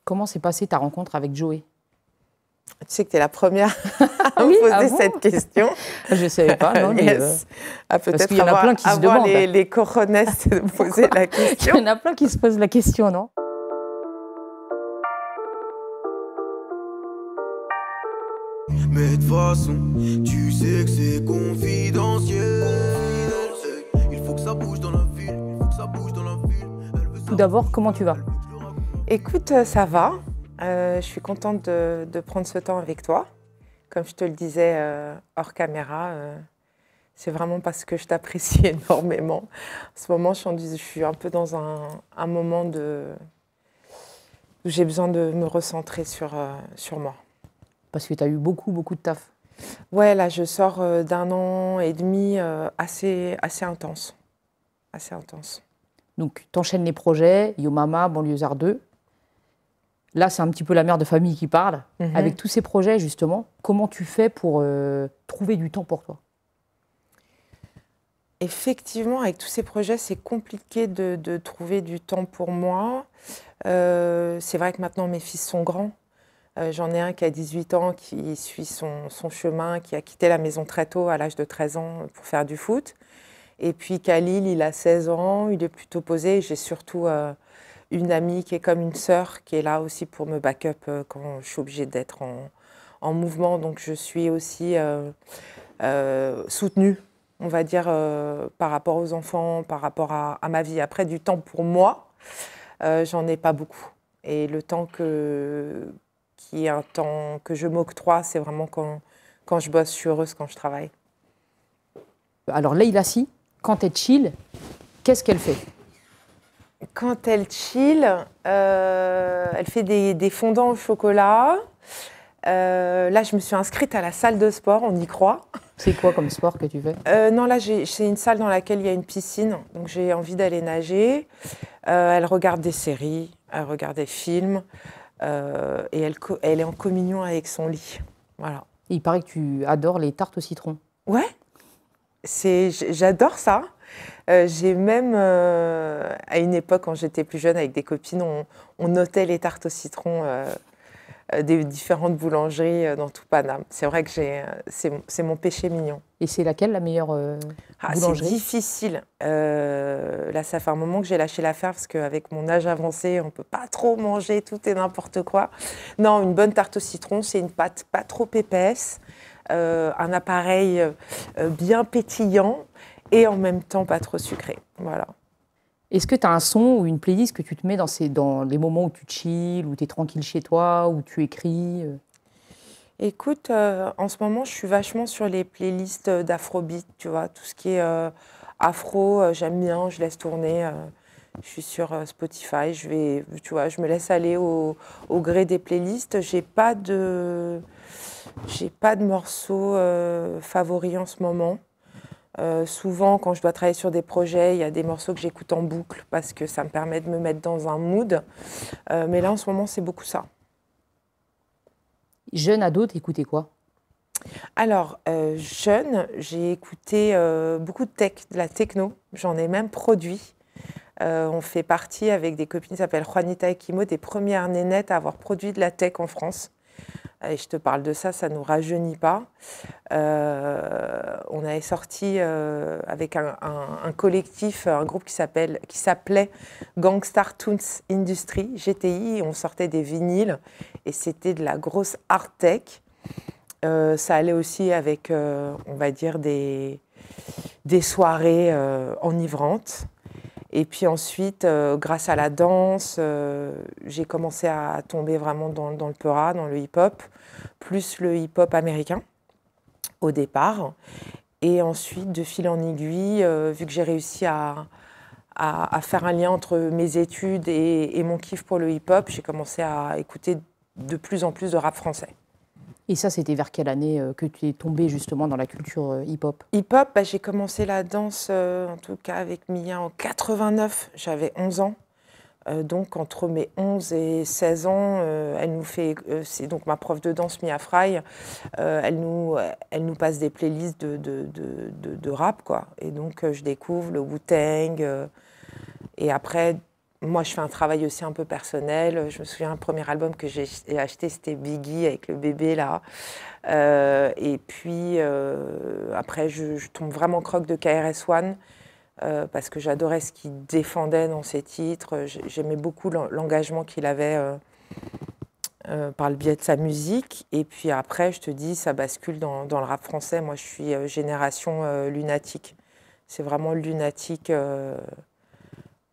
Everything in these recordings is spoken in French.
Comment s'est passée ta rencontre avec Joey? Tu sais que tu es la première à me poser cette question. Je ne savais pas, non, mais peut-être qu'il y en a plein qui se demandent. Les coronets de me poser la question. Il y en a plein qui se posent la question, non? Mais de toute façon, tu sais que c'est confidentiel. Il faut que ça bouge dans la ville, il faut que ça bouge dans la ville. Tout d'abord, comment tu vas? Écoute, ça va. Je suis contente de prendre ce temps avec toi. Comme je te le disais hors caméra, c'est vraiment parce que je t'apprécie énormément. En ce moment, je suis un peu dans un moment où j'ai besoin de me recentrer sur moi. Parce que tu as eu beaucoup de taf. Ouais, là, je sors d'un an et demi assez intense. Assez intense. Donc, tu enchaînes les projets, Yo Mama, Banlieusards 2. Là, c'est un petit peu la mère de famille qui parle. Avec tous ces projets, justement, comment tu fais pour trouver du temps pour toi? Effectivement, avec tous ces projets, c'est compliqué de trouver du temps pour moi. C'est vrai que maintenant, mes fils sont grands. J'en ai un qui a 18 ans, qui suit son chemin, qui a quitté la maison très tôt, à l'âge de 13 ans, pour faire du foot. Et puis Khalil, il a 16 ans, il est plutôt posé. J'ai surtout une amie qui est comme une sœur, qui est là aussi pour me back-up quand je suis obligée d'être en mouvement. Donc je suis aussi soutenue, on va dire, par rapport aux enfants, par rapport à ma vie. Après, du temps pour moi, j'en ai pas beaucoup. Et le temps qui est un temps que je m'octroie, c'est vraiment quand je bosse, je suis heureuse quand je travaille. Alors Leïla Sy, quand elle chill, qu'est-ce qu'elle fait? Quand elle chill, elle fait des fondants au chocolat. Là, je me suis inscrite à la salle de sport, on y croit. C'est quoi comme sport que tu fais? Non, là, c'est une salle dans laquelle il y a une piscine, donc j'ai envie d'aller nager. Elle regarde des séries, elle regarde des films, et elle est en communion avec son lit. Voilà. Et il paraît que tu adores les tartes au citron. Ouais, j'adore ça. J'ai même, à une époque, quand j'étais plus jeune, avec des copines, on notait les tartes au citron des différentes boulangeries dans tout Paname. C'est vrai que c'est mon péché mignon. Et c'est laquelle la meilleure boulangerie? C'est difficile. Là, ça fait un moment que j'ai lâché l'affaire parce qu'avec mon âge avancé, on ne peut pas trop manger tout et n'importe quoi. Non, une bonne tarte au citron, c'est une pâte pas trop épaisse, un appareil bien pétillant et en même temps pas trop sucré. Voilà. Est-ce que tu as un son ou une playlist que tu te mets dans les moments où tu chill, où tu es tranquille chez toi, où tu écris? Écoute, en ce moment, je suis vachement sur les playlists d'Afrobeat, tu vois, tout ce qui est afro, j'aime bien, je laisse tourner. Je suis sur Spotify, tu vois, je me laisse aller au gré des playlists. J'ai pas de morceaux favoris en ce moment. Souvent, quand je dois travailler sur des projets, il y a des morceaux que j'écoute en boucle parce que ça me permet de me mettre dans un mood. Mais là, en ce moment, c'est beaucoup ça. Jeune ado, t'écoutais quoi? Alors, jeune, j'ai écouté beaucoup de la techno. J'en ai même produit. On fait partie avec des copines qui s'appellent Juanita et Kimo, des premières nénettes à avoir produit de la tech en France. Et je te parle de ça, ça ne nous rajeunit pas. On avait sorti avec un collectif, un groupe qui s'appelait Gangstar Tunes Industry, GTI, et on sortait des vinyles et c'était de la grosse hard tech. Ça allait aussi avec, on va dire, des soirées enivrantes. Et puis ensuite, grâce à la danse, j'ai commencé à tomber vraiment dans le peura, dans le hip-hop, plus le hip-hop américain au départ. Et ensuite, de fil en aiguille, vu que j'ai réussi à faire un lien entre mes études et mon kiff pour le hip-hop, j'ai commencé à écouter de plus en plus de rap français. Et ça, c'était vers quelle année que tu es tombée justement dans la culture hip-hop? Hip-hop, j'ai commencé la danse, en tout cas avec Mia, en 89. J'avais 11 ans. Donc, entre mes 11 et 16 ans, elle nous fait... c'est donc ma prof de danse, Mia Fry. Elle nous passe des playlists de rap, quoi. Et donc, je découvre le Wu-Tang. Et après, moi, je fais un travail aussi un peu personnel. Je me souviens, le premier album que j'ai acheté, c'était Biggie avec le bébé, là. Et puis, après, je tombe vraiment croque de KRS-One parce que j'adorais ce qu'il défendait dans ses titres. J'aimais beaucoup l'engagement qu'il avait par le biais de sa musique. Et puis après, je te dis, ça bascule dans le rap français. Moi, je suis génération lunatique. C'est vraiment lunatique.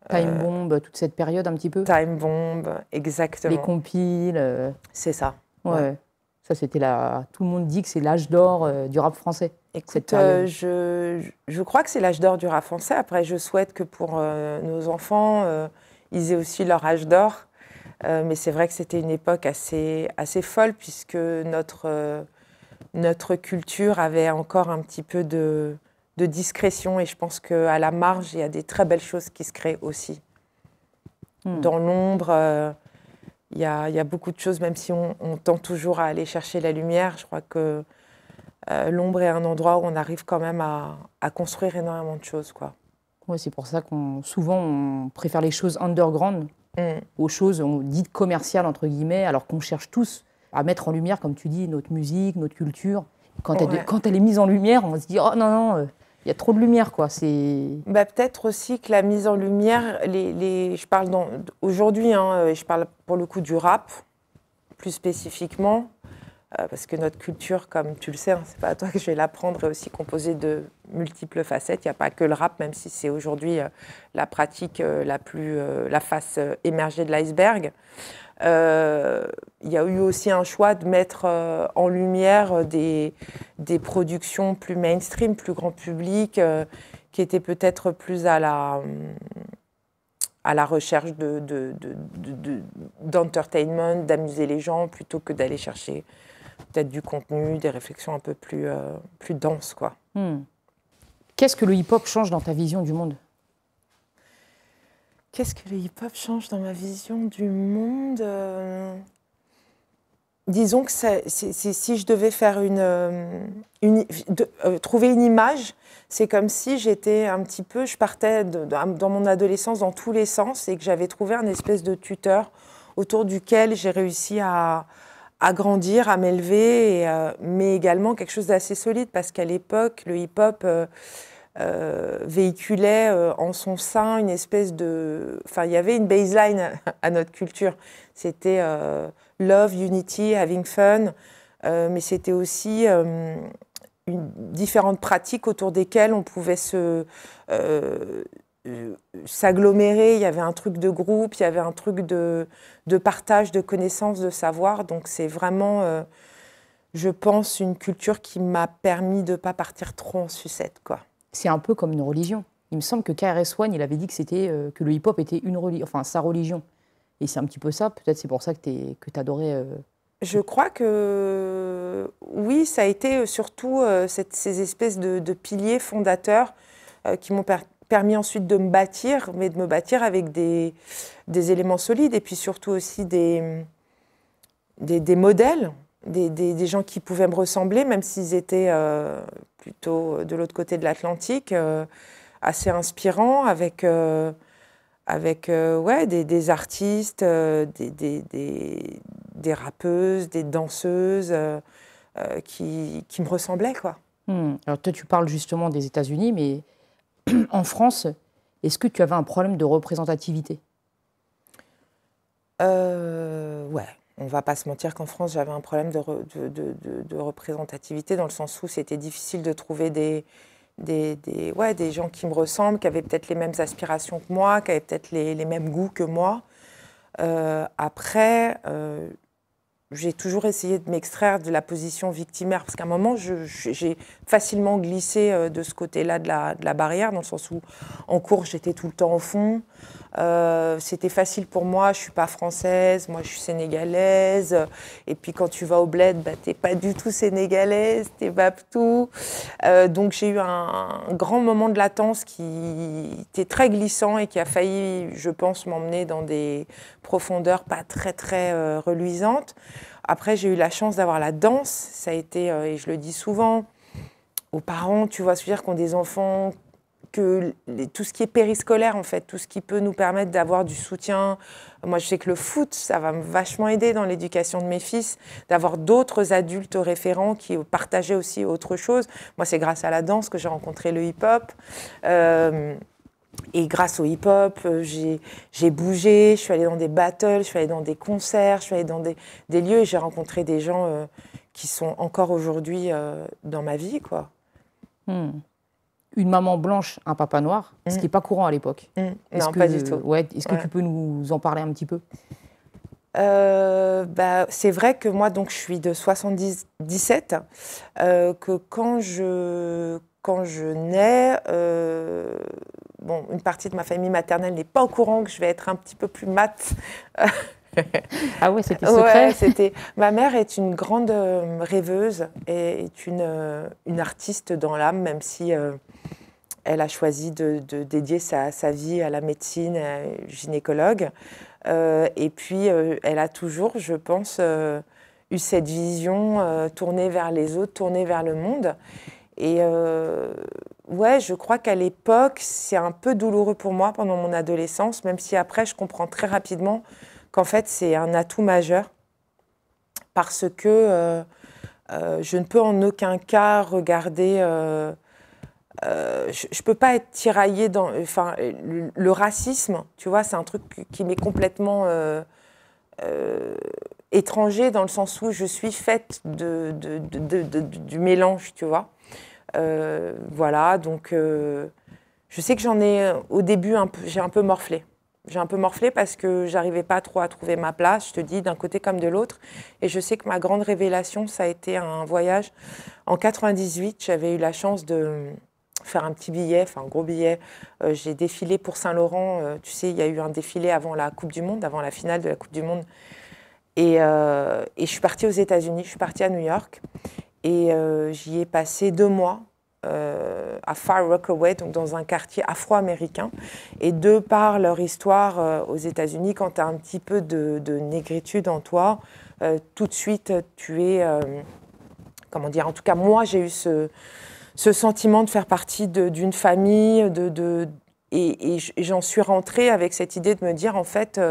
Time Bomb, toute cette période un petit peu. Time Bomb, exactement. Les compiles. C'est ça. Ouais. Ça, c'était tout le monde dit que c'est l'âge d'or du rap français. Écoute, je crois que c'est l'âge d'or du rap français. Après, je souhaite que pour nos enfants, ils aient aussi leur âge d'or. Mais c'est vrai que c'était une époque assez folle puisque notre culture avait encore un petit peu de discrétion et je pense qu'à la marge, il y a des très belles choses qui se créent aussi. Dans l'ombre, il y a beaucoup de choses, même si on tend toujours à aller chercher la lumière. Je crois que l'ombre est un endroit où on arrive quand même à construire énormément de choses, quoi. Ouais, c'est pour ça souvent on préfère les choses underground aux choses dites commerciales, entre guillemets, alors qu'on cherche tous à mettre en lumière, comme tu dis, notre musique, notre culture. Quand elle est mise en lumière, on se dit « Oh non, il y a trop de lumière, quoi. » Peut-être aussi que la mise en lumière, je parle aujourd'hui, je parle pour le coup du rap, plus spécifiquement, parce que notre culture, comme tu le sais, c'est pas à toi que je vais l'apprendre, est aussi composée de multiples facettes. Il n'y a pas que le rap, même si c'est aujourd'hui la pratique la face émergée de l'iceberg. Il y a eu aussi un choix de mettre en lumière des productions plus mainstream, plus grand public, qui étaient peut-être plus à la recherche d'entertainment, d'amuser les gens, plutôt que d'aller chercher peut-être du contenu, des réflexions un peu plus denses, quoi. Qu'est-ce que le hip-hop change dans ta vision du monde ? Qu'est-ce que le hip-hop change dans ma vision du monde ? Disons que si je devais faire trouver une image, c'est comme si j'étais un petit peu, je partais dans mon adolescence dans tous les sens et que j'avais trouvé un espèce de tuteur autour duquel j'ai réussi à grandir, à m'élever, mais également quelque chose d'assez solide parce qu'à l'époque, le hip-hop véhiculait en son sein une espèce de... Enfin, il y avait une baseline à notre culture. C'était love, unity, having fun, mais c'était aussi différentes pratiques autour desquelles on pouvait s'agglomérer. Il y avait un truc de groupe, il y avait un truc de partage, de connaissances, de savoir. Donc c'est vraiment, je pense, une culture qui m'a permis de ne pas partir trop en sucette, quoi. C'est un peu comme une religion. Il me semble que KRS-One, il avait dit que le hip-hop était sa religion. Et c'est un petit peu ça, peut-être c'est pour ça que tu adorais... Je crois que oui, ça a été surtout ces espèces de piliers fondateurs qui m'ont permis ensuite de me bâtir, mais de me bâtir avec des éléments solides et puis surtout aussi des modèles, des gens qui pouvaient me ressembler, même s'ils étaient plutôt de l'autre côté de l'Atlantique, assez inspirants, avec des artistes, des rappeuses, des danseuses qui me ressemblaient, quoi. Alors toi, tu parles justement des États-Unis, mais en France, est-ce que tu avais un problème de représentativité ? Ouais. On ne va pas se mentir qu'en France, j'avais un problème de représentativité, dans le sens où c'était difficile de trouver des gens qui me ressemblent, qui avaient peut-être les mêmes aspirations que moi, qui avaient peut-être les mêmes goûts que moi. Après, j'ai toujours essayé de m'extraire de la position victimaire, parce qu'à un moment, j'ai facilement glissé de ce côté-là de la barrière, dans le sens où, en cours, j'étais tout le temps au fond. C'était facile pour moi, je ne suis pas française, moi je suis sénégalaise. Et puis quand tu vas au bled, tu n'es pas du tout sénégalaise, tu es babtou. Donc j'ai eu un grand moment de latence qui était très glissant et qui a failli, je pense, m'emmener dans des profondeurs pas très très reluisantes. Après, j'ai eu la chance d'avoir la danse. Ça a été, et je le dis souvent aux parents, tu vois, se dire, qui ont des enfants que tout ce qui est périscolaire, en fait, tout ce qui peut nous permettre d'avoir du soutien. Moi, je sais que le foot, ça va me vachement aider dans l'éducation de mes fils, d'avoir d'autres adultes référents qui partageaient aussi autre chose. Moi, c'est grâce à la danse que j'ai rencontré le hip-hop. Et grâce au hip-hop, j'ai bougé, je suis allée dans des battles, je suis allée dans des concerts, je suis allée dans des lieux et j'ai rencontré des gens qui sont encore aujourd'hui dans ma vie, quoi. Une maman blanche, un papa noir, ce qui n'est pas courant à l'époque. Non, pas du tout. Ouais, est-ce que tu peux nous en parler un petit peu? C'est vrai que moi, donc, je suis de 77, que quand je nais, une partie de ma famille maternelle n'est pas au courant que je vais être un petit peu plus mate. Ah ouais, c'était secret. Ouais, ma mère est une grande rêveuse et est une artiste dans l'âme, même si elle a choisi de dédier sa vie à la médecine, gynécologue. Et puis, elle a toujours, je pense, eu cette vision tournée vers les autres, tournée vers le monde. Et ouais, je crois qu'à l'époque, c'est un peu douloureux pour moi pendant mon adolescence, même si après, je comprends très rapidement qu'en fait, c'est un atout majeur parce que je ne peux en aucun cas regarder... je ne peux pas être tiraillée dans... Enfin, le racisme, tu vois, c'est un truc qui m'est complètement étranger dans le sens où je suis faite du mélange, tu vois. Voilà, donc je sais que j'en ai au début j'ai un peu morflé. J'ai un peu morflé parce que j'arrivais pas trop à trouver ma place, je te dis, d'un côté comme de l'autre. Et je sais que ma grande révélation, ça a été un voyage. En 98, j'avais eu la chance de faire un petit billet, enfin un gros billet. J'ai défilé pour Saint-Laurent. Tu sais, il y a eu un défilé avant la Coupe du Monde, avant la finale de la Coupe du Monde. Et je suis partie aux États-Unis, je suis partie à New York. Et j'y ai passé 2 mois à Far Rockaway, donc dans un quartier afro-américain. Et de par leur histoire aux États-Unis, quand tu as un petit peu de négritude en toi, tout de suite, tu es... comment dire? En tout cas, moi, j'ai eu ce sentiment de faire partie d'une famille. Et j'en suis rentrée avec cette idée de me dire, en fait...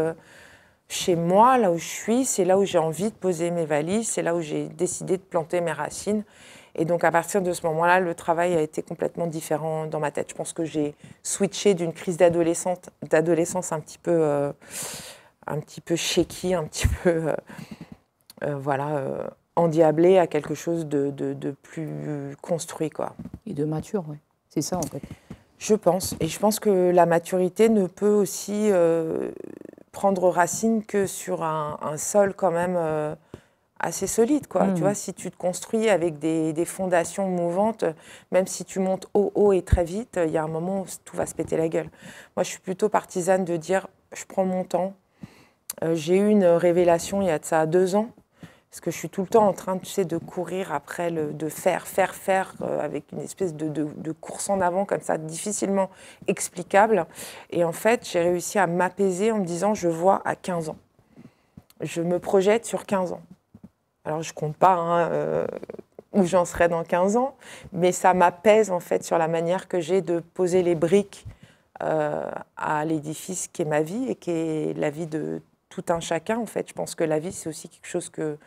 chez moi, là où je suis, c'est là où j'ai envie de poser mes valises, c'est là où j'ai décidé de planter mes racines. Et donc, à partir de ce moment-là, le travail a été complètement différent dans ma tête. Je pense que j'ai switché d'une crise d'adolescence un petit peu shaky, un petit peu, endiablée à quelque chose de plus construit, quoi. Et de mature, oui. C'est ça, en fait. Je pense. Et je pense que la maturité ne peut aussi... prendre racine que sur un sol quand même assez solide, quoi. Tu vois, si tu te construis avec des fondations mouvantes, même si tu montes haut et très vite, il y a un moment où tout va se péter la gueule. Moi, je suis plutôt partisane de dire, je prends mon temps. J'ai eu une révélation il y a de ça 2 ans, parce que je suis tout le temps en train, tu sais, de courir après, de faire, avec une espèce de course en avant comme ça, difficilement explicable. Et en fait, j'ai réussi à m'apaiser en me disant, je vois à 15 ans. Je me projette sur 15 ans. Alors, je ne compte pas où j'en serai dans 15 ans, mais ça m'apaise en fait sur la manière que j'ai de poser les briques à l'édifice qui est ma vie et qui est la vie de tout un chacun. En fait, je pense que la vie, c'est aussi quelque chose que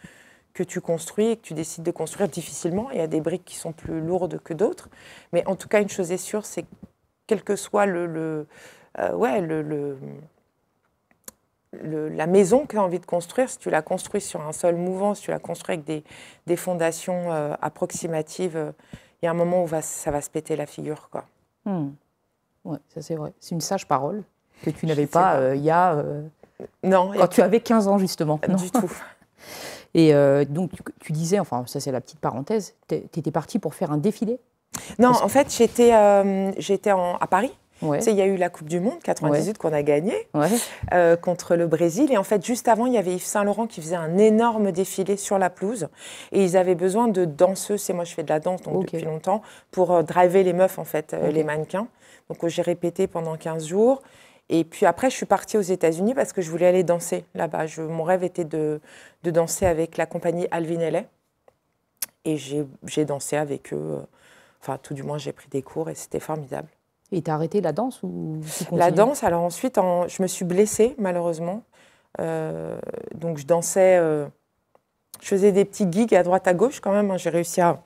tu construis et que tu décides de construire difficilement. Il y a des briques qui sont plus lourdes que d'autres. Mais en tout cas, une chose est sûre, c'est que quel que soit la maison que tu as envie de construire, si tu la construis sur un sol mouvant, si tu la construis avec des fondations approximatives, il y a un moment où ça va se péter la figure, quoi. Ouais, ça c'est vrai. C'est une sage parole que tu n'avais pas il y a... Non. Quand tu avais 15 ans, justement. Non. Du tout. Et donc, tu disais, enfin, ça c'est la petite parenthèse, tu étais partie pour faire un défilé? Non, en fait, j'étais à Paris. Ouais. Tu sais, il y a eu la Coupe du Monde 98 qu'on a gagnée contre le Brésil. Et en fait, juste avant, il y avait Yves Saint-Laurent qui faisait un énorme défilé sur la pelouse. Et ils avaient besoin de danseuses. Et moi, je fais de la danse depuis longtemps pour driver les meufs, en fait, les mannequins. Donc, j'ai répété pendant 15 jours. Et puis après, je suis partie aux États-Unis parce que je voulais aller danser là-bas. Mon rêve était de danser avec la compagnie Alvin Ailey. Et j'ai dansé avec eux. Enfin, tout du moins, j'ai pris des cours et c'était formidable. Et t'as arrêté la danse ou tu continues? La danse, alors ensuite, je me suis blessée, malheureusement. Donc je dansais, je faisais des petits gigs à droite à gauche quand même. Hein. J'ai réussi à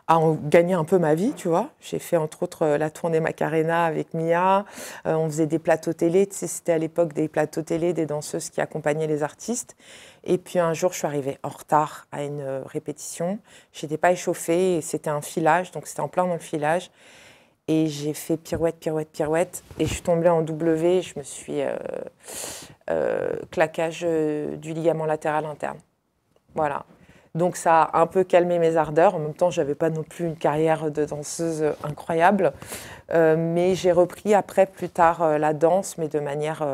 en gagner un peu ma vie, tu vois. J'ai fait entre autres la tournée Macarena avec Mia. On faisait des plateaux télé. Tu sais, c'était à l'époque des plateaux télé, des danseuses qui accompagnaient les artistes. Et puis un jour, je suis arrivée en retard à une répétition. Je n'étais pas échauffée et c'était un filage, donc c'était en plein dans le filage. Et j'ai fait pirouette, pirouette, pirouette. Et je suis tombée en W. Je me suis claquage du ligament latéral interne. Voilà. Donc ça a un peu calmé mes ardeurs. En même temps, je n'avais pas non plus une carrière de danseuse incroyable. Mais j'ai repris après, plus tard, la danse, mais de manière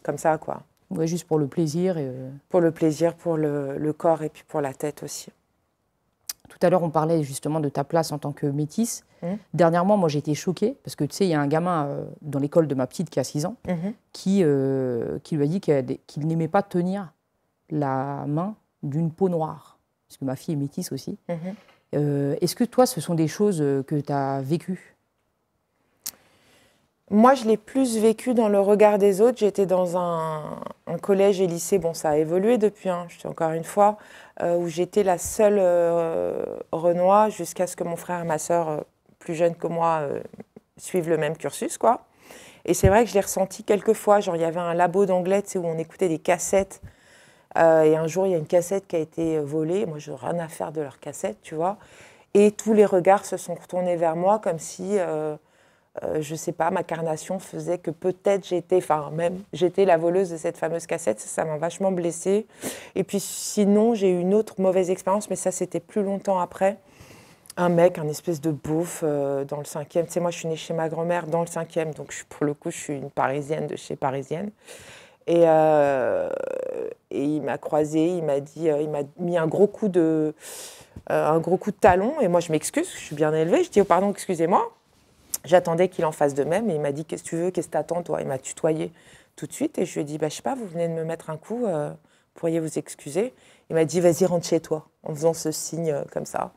comme ça, quoi. Ouais, juste pour le plaisir. Pour le plaisir, pour le corps et puis pour la tête aussi. Tout à l'heure, on parlait justement de ta place en tant que métisse. Dernièrement, moi, j'ai été choquée parce que, tu sais, il y a un gamin dans l'école de ma petite qui a 6 ans qui lui a dit qu'il n'aimait pas tenir la main d'une peau noire. Parce que ma fille est métisse aussi. Est-ce que toi, ce sont des choses que tu as vécues? Moi, je l'ai plus vécu dans le regard des autres. J'étais dans un collège et lycée. Bon, ça a évolué depuis, hein, je dis encore une fois, où j'étais la seule Renois jusqu'à ce que mon frère et ma sœur, plus jeunes que moi, suivent le même cursus, quoi. Et c'est vrai que je l'ai ressenti quelques fois. Genre, il y avait un labo d'anglais, tu sais, où on écoutait des cassettes. Et un jour, il y a une cassette qui a été volée. Moi, je n'ai rien à faire de leur cassette, tu vois. Et tous les regards se sont retournés vers moi comme si... je ne sais pas, ma carnation faisait que peut-être j'étais la voleuse de cette fameuse cassette. Ça m'a vachement blessée. Et puis sinon, j'ai eu une autre mauvaise expérience, mais ça, c'était plus longtemps après. Un mec, un espèce de beauf dans le 5e. Tu sais, moi, je suis née chez ma grand-mère dans le 5e, donc pour le coup, je suis une Parisienne de chez Parisienne. Et il m'a croisée, il m'a mis un gros coup de talon. Et moi, je m'excuse, je suis bien élevée. Je dis, oh, pardon, excusez-moi. J'attendais qu'il en fasse de même et il m'a dit « Qu'est-ce que tu veux? Qu'est-ce que t'attends, toi ?» Il m'a tutoyé tout de suite et je lui ai dit bah, « Je sais pas, vous venez de me mettre un coup, pourriez vous excuser ?» Il m'a dit « Vas-y, rentre chez toi » en faisant ce signe comme ça.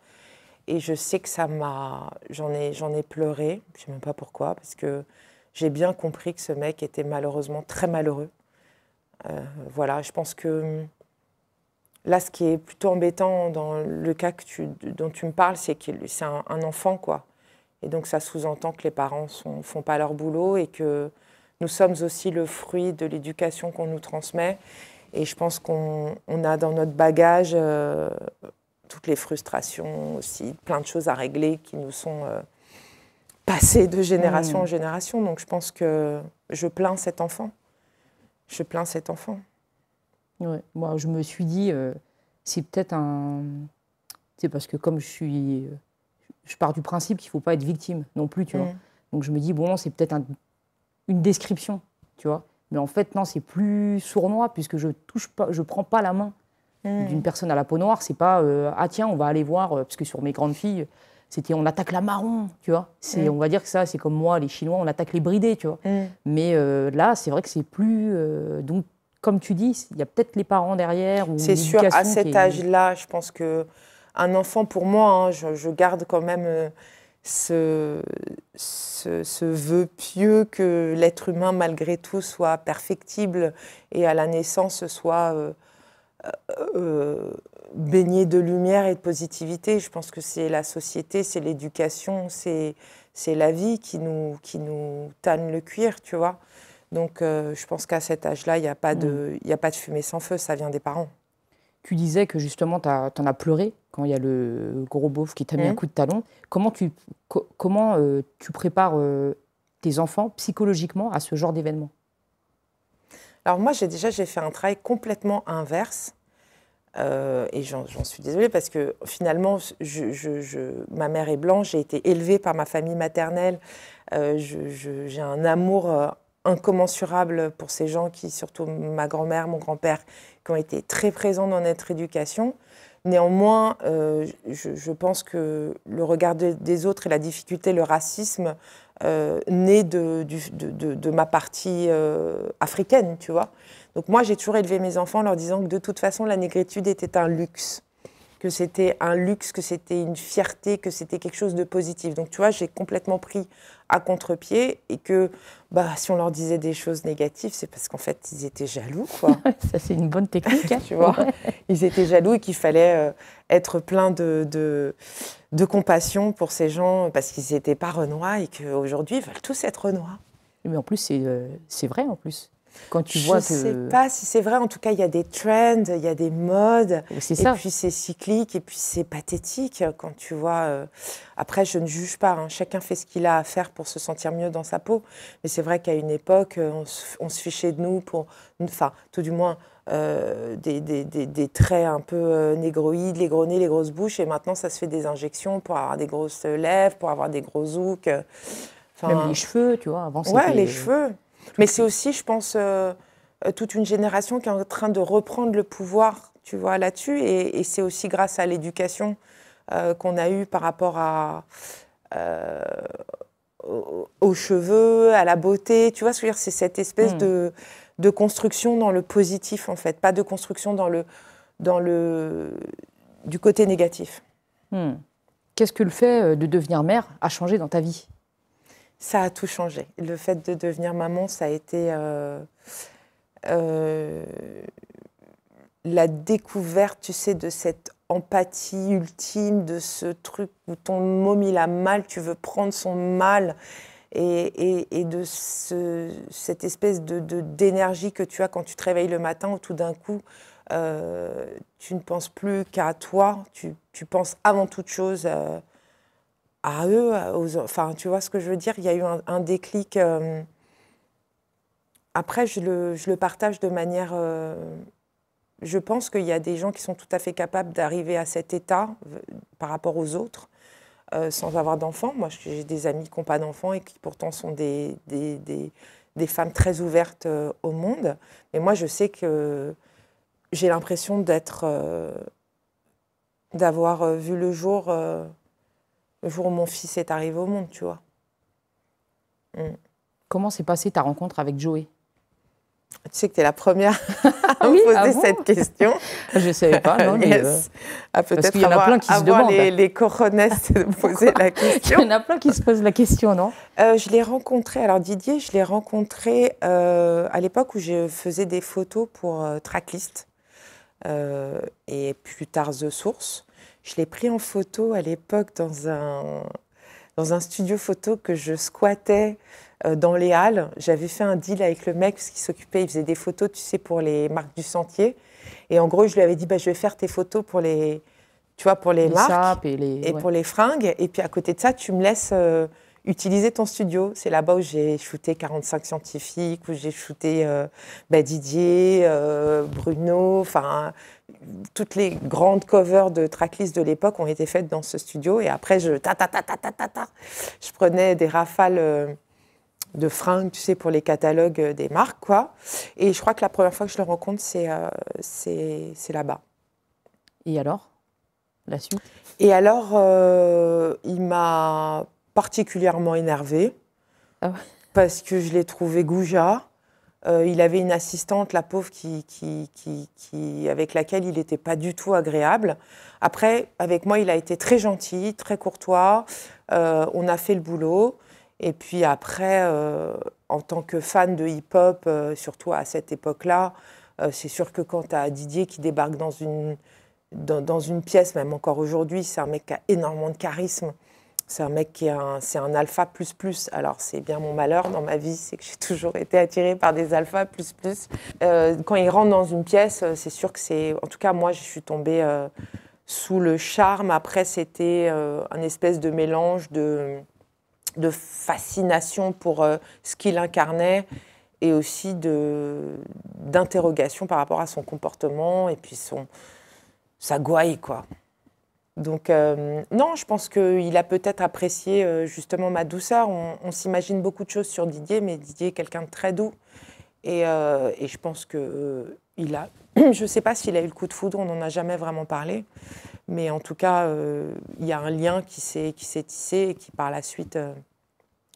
Et je sais que ça m'a... J'en ai pleuré, je ne sais même pas pourquoi, parce que j'ai bien compris que ce mec était malheureusement très malheureux. Voilà, je pense que là, ce qui est plutôt embêtant dans le cas dont tu me parles, c'est que c'est un enfant, quoi. Et donc, ça sous-entend que les parents ne font pas leur boulot et que nous sommes aussi le fruit de l'éducation qu'on nous transmet. Et je pense qu'on a dans notre bagage toutes les frustrations aussi, plein de choses à régler qui nous sont passées de génération en génération. Donc, je pense que je plains cet enfant. Je plains cet enfant. Ouais. Moi, je me suis dit, c'est peut-être un... C'est parce que comme je pars du principe qu'il ne faut pas être victime non plus, tu vois. Donc je me dis, bon, c'est peut-être une description, tu vois. Mais en fait, non, c'est plus sournois puisque je prends pas la main d'une personne à la peau noire. C'est pas, ah tiens, on va aller voir, parce que sur mes grandes filles, c'était on attaque la marron, tu vois. On va dire que ça, c'est comme moi, les Chinois, on attaque les bridés, tu vois. Mais là, c'est vrai que c'est plus... donc, comme tu dis, il y a peut-être les parents derrière. C'est sûr, à cet âge-là, je pense que un enfant, pour moi, hein, je garde quand même ce vœu pieux que l'être humain, malgré tout, soit perfectible et à la naissance soit baigné de lumière et de positivité. Je pense que c'est la société, c'est l'éducation, c'est la vie qui nous tanne le cuir, tu vois. Donc, je pense qu'à cet âge-là, il n'y a pas de fumée sans feu, ça vient des parents. Tu disais que justement, t'en as pleuré quand il y a le gros beauf qui t'a mis un coup de talon. Comment tu prépares tes enfants psychologiquement à ce genre d'événement? Alors moi, j'ai fait un travail complètement inverse. Et j'en suis désolée parce que finalement, ma mère est blanche, j'ai été élevée par ma famille maternelle. J'ai un amour incommensurable pour ces gens surtout ma grand-mère, mon grand-père, qui ont été très présents dans notre éducation. Néanmoins, je pense que le regard des autres et la difficulté, le racisme, naît de ma partie africaine, tu vois. Donc moi, j'ai toujours élevé mes enfants en leur disant que de toute façon, la négritude était un luxe. que c'était un luxe, que c'était une fierté, que c'était quelque chose de positif. Donc, tu vois, j'ai complètement pris à contre-pied et que si on leur disait des choses négatives, c'est parce qu'en fait, ils étaient jaloux, quoi. Ça, c'est une bonne technique. Hein. Tu vois, ils étaient jaloux et qu'il fallait être plein de compassion pour ces gens parce qu'ils n'étaient pas renois et qu'aujourd'hui, ils veulent tous être renois. Mais en plus, c'est vrai, en plus. Quand tu vois Je ne sais pas si c'est vrai. En tout cas, il y a des trends, il y a des modes. C'est ça. Et puis, c'est cyclique. Et puis, c'est pathétique quand tu vois... Après, je ne juge pas. Hein. Chacun fait ce qu'il a à faire pour se sentir mieux dans sa peau. Mais c'est vrai qu'à une époque, on se fichait de nous pour... Enfin, tout du moins, des traits un peu négroïdes, les gros nez, les grosses bouches. Et maintenant, ça se fait des injections pour avoir des grosses lèvres, pour avoir des gros zouks. Même les cheveux, tu vois. Avant, ouais, les cheveux. Mais c'est aussi, je pense, toute une génération qui est en train de reprendre le pouvoir, tu vois, là-dessus. Et c'est aussi grâce à l'éducation qu'on a eue par rapport aux cheveux, à la beauté. Tu vois ce que je veux dire ? C'est cette espèce de construction dans le positif, en fait. Pas de construction du côté négatif. Qu'est-ce que le fait de devenir mère a changé dans ta vie ? Ça a tout changé. Le fait de devenir maman, ça a été la découverte, tu sais, de cette empathie ultime, de ce truc où ton môme, il a mal, tu veux prendre son mal, et de cette espèce d'énergie que tu as quand tu te réveilles le matin, où tout d'un coup, tu ne penses plus qu'à toi, tu penses avant toute chose à eux, enfin, tu vois ce que je veux dire ? Il y a eu un déclic. Après, je le partage de manière... je pense qu'il y a des gens qui sont tout à fait capables d'arriver à cet état par rapport aux autres, sans avoir d'enfants. Moi, j'ai des amis qui n'ont pas d'enfants et qui pourtant sont des femmes très ouvertes au monde. Mais moi, je sais que j'ai l'impression d'avoir vu le jour où mon fils est arrivé au monde, tu vois. Comment s'est passée ta rencontre avec Joey ? Tu sais que tu es la première à me poser cette question. Je ne savais pas, non, mais... peut-être qu'il y en a plein qui se demandent. Les coronets de me poser la question. Il y en a plein qui se posent la question, non ? Je l'ai rencontré, alors Didier, je l'ai rencontré à l'époque où je faisais des photos pour Tracklist et plus tard The Source. Je l'ai pris en photo à l'époque dans un studio photo que je squattais dans les Halles. J'avais fait un deal avec le mec parce qu'il s'occupait, il faisait des photos, tu sais, pour les marques du sentier. Et en gros, je lui avais dit, je vais faire tes photos pour les marques et pour les fringues. Et puis à côté de ça, tu me laisses utiliser ton studio. C'est là-bas où j'ai shooté 45 scientifiques, où j'ai shooté Didier, Bruno, enfin... Toutes les grandes covers de Tracklist de l'époque ont été faites dans ce studio. Et après, je prenais des rafales de fringues, tu sais, pour les catalogues des marques, quoi. Et je crois que la première fois que je le rencontre, c'est là-bas. Et alors ? La suite ? Et alors, il m'a particulièrement énervée parce que je l'ai trouvé goujat. Il avait une assistante, la pauvre, avec laquelle il n'était pas du tout agréable. Après, avec moi, il a été très gentil, très courtois. On a fait le boulot. Et puis après, en tant que fan de hip-hop, surtout à cette époque-là, c'est sûr que quand tu as Didier qui débarque dans une pièce, même encore aujourd'hui, c'est un mec qui a énormément de charisme. C'est un mec c'est un alpha plus plus. Alors, c'est bien mon malheur dans ma vie, c'est que j'ai toujours été attirée par des alphas plus plus. Quand il rentre dans une pièce, c'est sûr que c'est... En tout cas, moi, je suis tombée sous le charme. Après, c'était un espèce de mélange de fascination pour ce qu'il incarnait et aussi d'interrogation par rapport à son comportement et puis sa gouaille, quoi. Donc, non, je pense qu'il a peut-être apprécié justement ma douceur. On s'imagine beaucoup de choses sur Didier, mais Didier est quelqu'un de très doux. Et je pense qu'il a... Je ne sais pas s'il a eu le coup de foudre, on n'en a jamais vraiment parlé. Mais en tout cas, il y a un lien qui s'est tissé et qui, par la suite...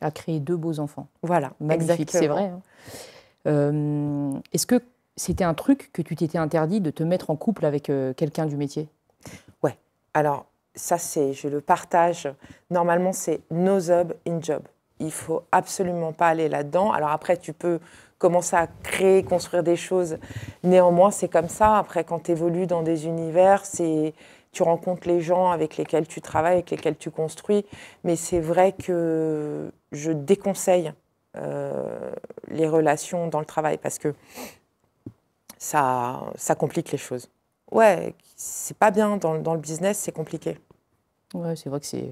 a créé 2 beaux enfants. Voilà, magnifique, c'est vrai. Hein. Est-ce que c'était un truc que tu t'étais interdit de te mettre en couple avec quelqu'un du métier ? Ouais. Alors, ça, je le partage. Normalement, c'est no job in job. Il ne faut absolument pas aller là-dedans. Alors après, tu peux commencer à créer, construire des choses. Néanmoins, c'est comme ça. Après, quand tu évolues dans des univers, tu rencontres les gens avec lesquels tu travailles, avec lesquels tu construis. Mais c'est vrai que je déconseille les relations dans le travail parce que ça complique les choses. Ouais, c'est pas bien dans le business, c'est compliqué. Ouais, c'est vrai que c'est...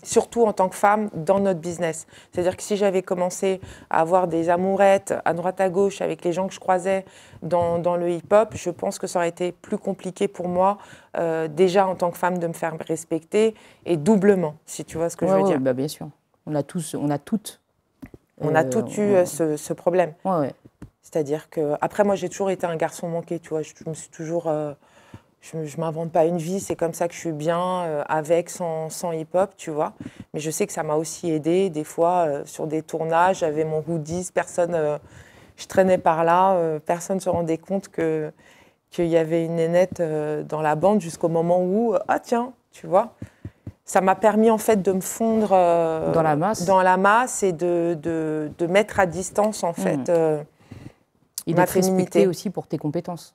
Surtout en tant que femme dans notre business. C'est-à-dire que si j'avais commencé à avoir des amourettes à droite à gauche avec les gens que je croisais dans le hip-hop, je pense que ça aurait été plus compliqué pour moi, déjà en tant que femme, de me faire respecter, et doublement, si tu vois ce que je veux dire. Bah bien sûr. On a toutes eu ce problème. Ouais. C'est-à-dire que, après, moi, j'ai toujours été un garçon manqué, tu vois. Je me suis toujours... je ne m'invente pas une vie, c'est comme ça que je suis bien, avec, sans hip-hop, tu vois. Mais je sais que ça m'a aussi aidée. Des fois, sur des tournages, j'avais mon hoodies, je traînais par là, personne ne se rendait compte qu'il y avait une nénette dans la bande jusqu'au moment où, ah tiens, tu vois. Ça m'a permis en fait de me fondre dans la masse et de mettre à distance en fait et ma d'être respectée aussi pour tes compétences.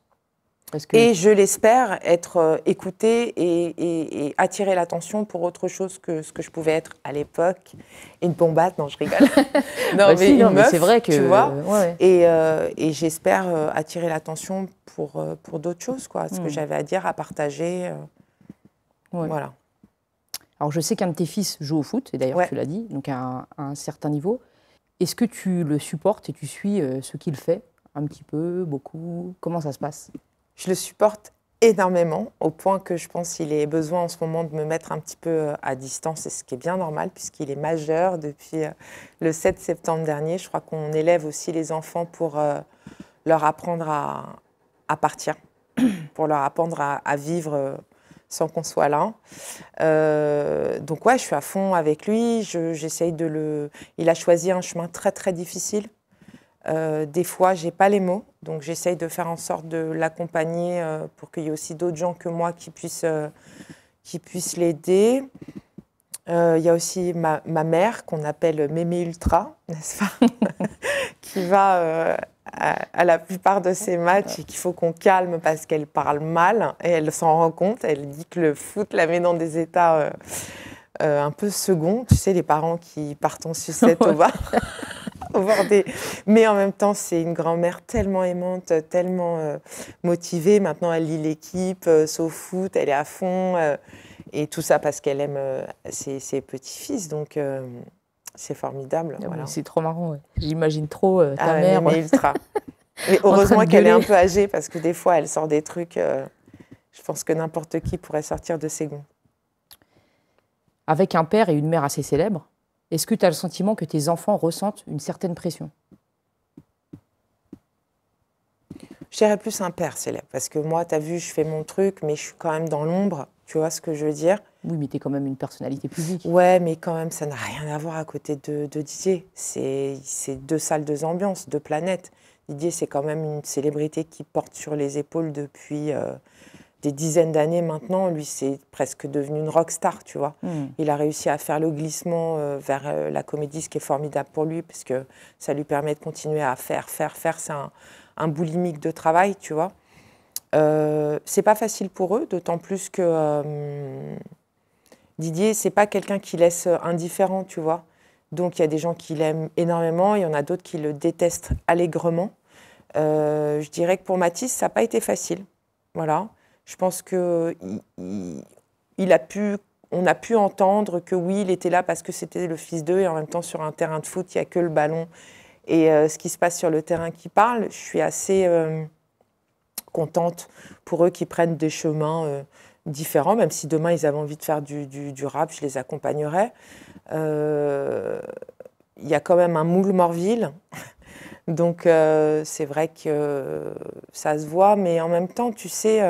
Et je l'espère être écoutée et attirer l'attention pour autre chose que ce que je pouvais être à l'époque. Une bombate, non, je rigole. Non, mais c'est vrai que... Tu vois, et j'espère attirer l'attention pour d'autres choses, quoi. Ce que j'avais à dire, à partager. Voilà. Alors, je sais qu'un de tes fils joue au foot, et d'ailleurs, tu l'as dit, donc à un certain niveau. Est-ce que tu le supportes et tu suis ce qu'il fait? Un petit peu, beaucoup? Comment ça se passe? Je le supporte énormément, au point que je pense qu'il ait besoin en ce moment de me mettre un petit peu à distance, et ce qui est bien normal, puisqu'il est majeur depuis le 7 septembre dernier. Je crois qu'on élève aussi les enfants pour leur apprendre à partir, pour leur apprendre à vivre sans qu'on soit là. Donc ouais, je suis à fond avec lui. J'essaye Il a choisi un chemin très très difficile. Des fois, j'ai pas les mots, donc j'essaye de faire en sorte de l'accompagner pour qu'il y ait aussi d'autres gens que moi qui puissent l'aider. Il y a aussi ma mère, qu'on appelle Mémé Ultra, n'est-ce pas qui va à la plupart de ses matchs et qu'il faut qu'on calme parce qu'elle parle mal et elle s'en rend compte. Elle dit que le foot la met dans des états un peu seconds. Tu sais, les parents qui partent en sucette au bar. Mais en même temps, c'est une grand-mère tellement aimante, tellement motivée. Maintenant, elle lit l'équipe, au foot, elle est à fond. Et tout ça parce qu'elle aime ses petits-fils. Donc, c'est formidable. Voilà. C'est trop marrant. Ouais. J'imagine trop ta mère. Mais ultra. Mais heureusement qu'elle est un peu âgée parce que des fois, elle sort des trucs. Je pense que n'importe qui pourrait sortir de ses gonds. Avec un père et une mère assez célèbres, est-ce que tu as le sentiment que tes enfants ressentent une certaine pression? Je dirais plus un père célèbre, parce que moi, tu as vu, je fais mon truc, mais je suis quand même dans l'ombre, tu vois ce que je veux dire? Oui, mais tu es quand même une personnalité publique. Ouais, mais quand même, ça n'a rien à voir à côté de Didier. C'est 2 salles, 2 ambiances, 2 planètes. Didier, c'est quand même une célébrité qui porte sur les épaules depuis des dizaines d'années maintenant. Lui, c'est presque devenu une rockstar, tu vois. Il a réussi à faire le glissement vers la comédie, ce qui est formidable pour lui, parce que ça lui permet de continuer à faire. C'est un boulimique de travail, tu vois. C'est pas facile pour eux, d'autant plus que Didier, c'est pas quelqu'un qui laisse indifférent, tu vois. Donc, il y a des gens qui l'aiment énormément, il y en a d'autres qui le détestent allègrement. Je dirais que pour Mathis, ça n'a pas été facile. Voilà. Je pense qu'on a pu entendre que oui, il était là parce que c'était le fils d'eux, et en même temps, sur un terrain de foot, il n'y a que le ballon et ce qui se passe sur le terrain qui parle. Je suis assez contente pour eux qui prennent des chemins différents, même si demain, ils avaient envie de faire du rap, je les accompagnerais. Il y a quand même un moule Morville. Donc, c'est vrai que ça se voit, mais en même temps, tu sais,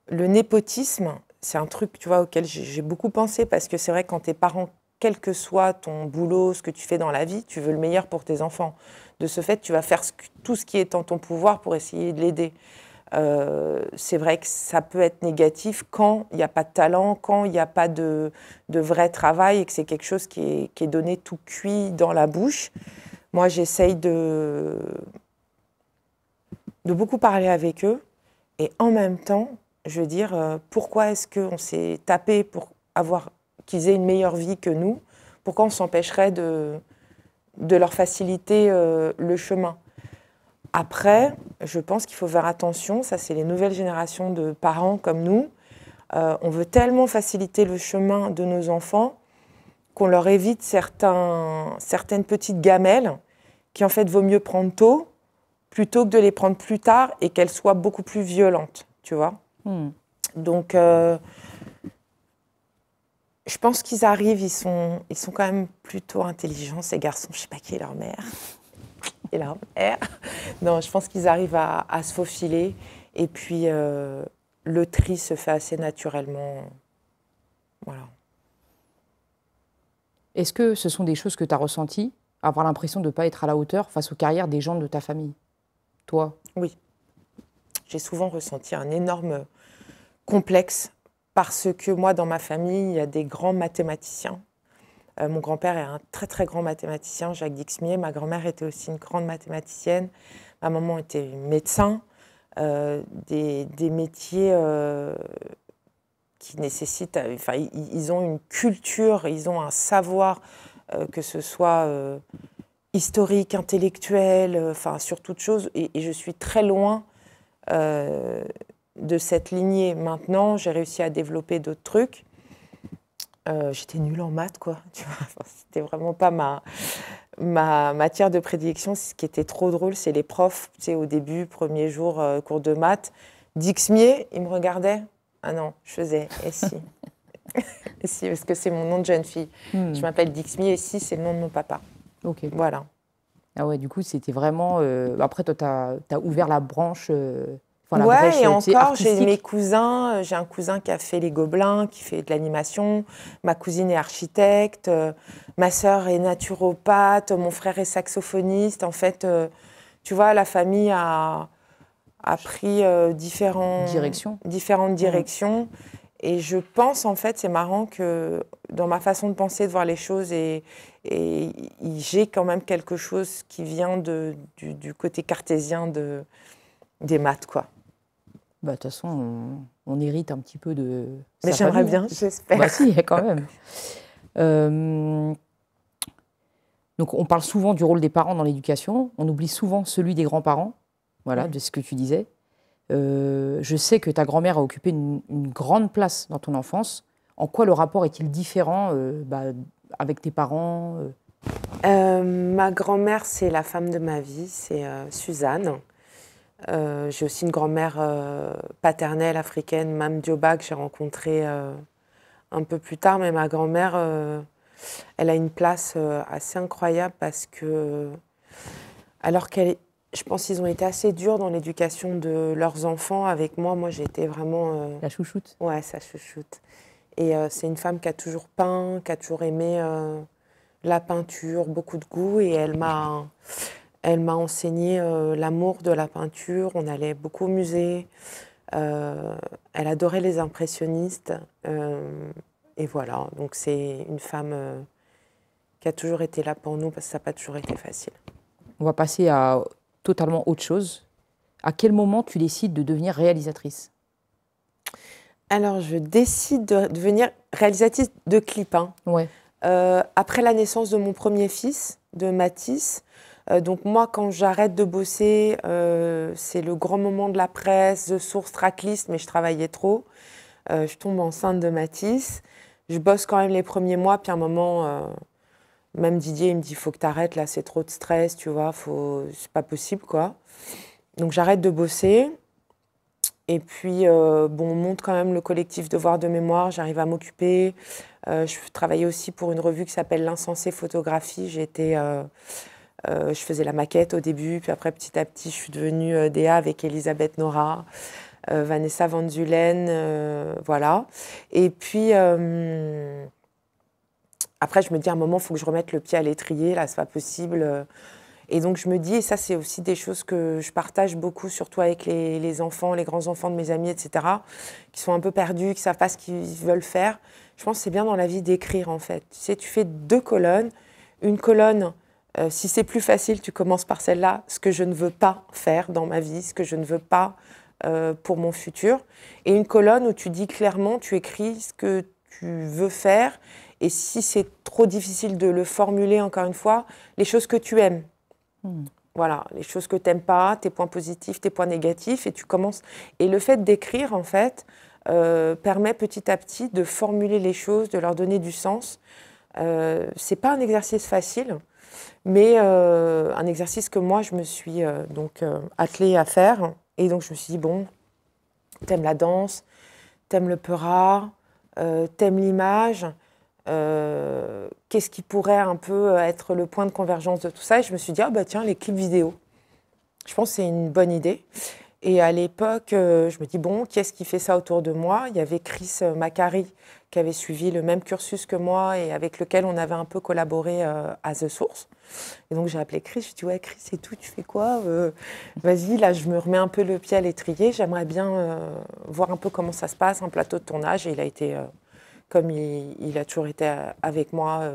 le népotisme, c'est un truc, tu vois, auquel j'ai beaucoup pensé, parce que c'est vrai que quand tes parents, quel que soit ton boulot, ce que tu fais dans la vie, tu veux le meilleur pour tes enfants. De ce fait, tu vas faire tout ce qui est en ton pouvoir pour essayer de l'aider. c'est vrai que ça peut être négatif quand il n'y a pas de talent, quand il n'y a pas de vrai travail et que c'est quelque chose qui est donné tout cuit dans la bouche. Moi, j'essaye de beaucoup parler avec eux et en même temps, je veux dire, pourquoi est-ce qu'on s'est tapé pour qu'ils aient une meilleure vie que nous? Pourquoi on s'empêcherait de leur faciliter le chemin? Après, je pense qu'il faut faire attention, ça c'est les nouvelles générations de parents comme nous. On veut tellement faciliter le chemin de nos enfants qu'on leur évite certaines petites gamelles qui en fait vaut mieux prendre tôt plutôt que de les prendre plus tard et qu'elles soient beaucoup plus violentes, tu vois. Donc, je pense qu'ils arrivent, ils sont quand même plutôt intelligents, ces garçons. Je ne sais pas qui est leur mère. Et leur mère. Non, je pense qu'ils arrivent à se faufiler. Et puis, le tri se fait assez naturellement. Voilà. Est-ce que ce sont des choses que tu as ressenties, avoir l'impression de ne pas être à la hauteur face aux carrières des gens de ta famille? Toi? Oui. J'ai souvent ressenti un énorme complexe parce que moi, dans ma famille, il y a des grands mathématiciens. Mon grand-père est un très, très grand mathématicien, Jacques Dixmier. Ma grand-mère était aussi une grande mathématicienne. Ma maman était médecin. Des métiers qui nécessitent... Enfin, ils ont une culture, ils ont un savoir, que ce soit historique, intellectuel, enfin, sur toute chose. Et je suis très loin de cette lignée. Maintenant, j'ai réussi à développer d'autres trucs. J'étais nulle en maths, quoi. Tu vois, enfin, c'était vraiment pas ma matière de prédilection. Ce qui était trop drôle, c'est les profs. Tu sais, au début, premier jour, cours de maths, Dixmier, ils me regardaient. Ah non, je faisais « et si ». Et si, parce que c'est mon nom de jeune fille. Je m'appelle Dixmier, et si, c'est le nom de mon papa. Ok. Voilà. Ah ouais, du coup, c'était vraiment... Après, toi, tu as ouvert la branche... Enfin, ouais, et encore, j'ai mes cousins. J'ai un cousin qui a fait les Gobelins, qui fait de l'animation. Ma cousine est architecte. Ma sœur est naturopathe. Mon frère est saxophoniste. En fait, tu vois, la famille a pris différentes directions. Et je pense, en fait, c'est marrant que dans ma façon de penser, de voir les choses, et j'ai quand même quelque chose qui vient du côté cartésien des maths, quoi. Bah, de toute façon, on hérite un petit peu de... Mais j'aimerais bien, j'espère. Bah si, quand même. Donc, on parle souvent du rôle des parents dans l'éducation. On oublie souvent celui des grands-parents, voilà, de ce que tu disais. Je sais que ta grand-mère a occupé une grande place dans ton enfance. En quoi le rapport est-il différent avec tes parents Ma grand-mère, c'est la femme de ma vie, c'est Suzanne. J'ai aussi une grand-mère paternelle africaine, Mame Dioba, que j'ai rencontrée un peu plus tard. Mais ma grand-mère, elle a une place assez incroyable parce que, alors je pense qu'ils ont été assez durs dans l'éducation de leurs enfants. Avec moi j'ai été vraiment... La chouchoute. Ouais, sa chouchoute. Et c'est une femme qui a toujours peint, qui a toujours aimé la peinture, beaucoup de goût. Et elle m'a enseigné l'amour de la peinture. On allait beaucoup au musée. Elle adorait les impressionnistes. Et voilà, donc c'est une femme qui a toujours été là pour nous parce que ça n'a pas toujours été facile. On va passer à totalement autre chose. À quel moment tu décides de devenir réalisatrice? Alors, je décide de devenir réalisatrice de clips. Hein. Ouais. Après la naissance de mon premier fils, de Mathis. Donc moi, quand j'arrête de bosser, c'est le grand moment de la presse, The Source, Tracklist, mais je travaillais trop. Je tombe enceinte de Mathis. Je bosse quand même les premiers mois, puis à un moment, même Didier, il me dit, il faut que tu arrêtes, là, c'est trop de stress, tu vois, c'est pas possible, quoi. Donc j'arrête de bosser. Et puis, on monte quand même le collectif Devoir de mémoire, j'arrive à m'occuper. Je travaillais aussi pour une revue qui s'appelle L'Insensé Photographie. Je faisais la maquette au début, puis après, petit à petit, je suis devenue DA avec Elisabeth Nora, Vanessa Van Zulen, voilà. Et puis, après, je me dis, à un moment, il faut que je remette le pied à l'étrier, là, c'est pas possible. Et donc, je me dis, et ça, c'est aussi des choses que je partage beaucoup, surtout avec les enfants, les grands-enfants de mes amis, etc., qui sont un peu perdus, qui ne savent pas ce qu'ils veulent faire. Je pense que c'est bien dans la vie d'écrire, en fait. Tu sais, tu fais 2 colonnes. Une colonne, si c'est plus facile, tu commences par celle-là, ce que je ne veux pas faire dans ma vie, ce que je ne veux pas pour mon futur. Et une colonne où tu dis clairement, tu écris ce que tu veux faire. Et si c'est trop difficile de le formuler, encore une fois, les choses que tu aimes. Voilà, les choses que tu n'aimes pas, tes points positifs, tes points négatifs. Et tu commences. Et le fait d'écrire, en fait, permet petit à petit de formuler les choses, de leur donner du sens. C'est pas un exercice facile, mais un exercice que moi, je me suis attelée à faire. Et donc, je me suis dit, bon, t'aimes la danse, t'aimes le peura, t'aimes l'image. Qu'est-ce qui pourrait un peu être le point de convergence de tout ça? Et je me suis dit, ah bah tiens, les clips vidéo. Je pense que c'est une bonne idée. Et à l'époque, je me dis, bon, qui est-ce qui fait ça autour de moi? Il y avait Chris Macari, qui avait suivi le même cursus que moi et avec lequel on avait un peu collaboré à The Source. Et donc, j'ai appelé Chris, je lui ai dit, ouais, Chris, et tout, tu fais quoi? Vas-y, là, je me remets un peu le pied à l'étrier. J'aimerais bien voir un peu comment ça se passe, un plateau de tournage. Et il a été, comme il a toujours été avec moi,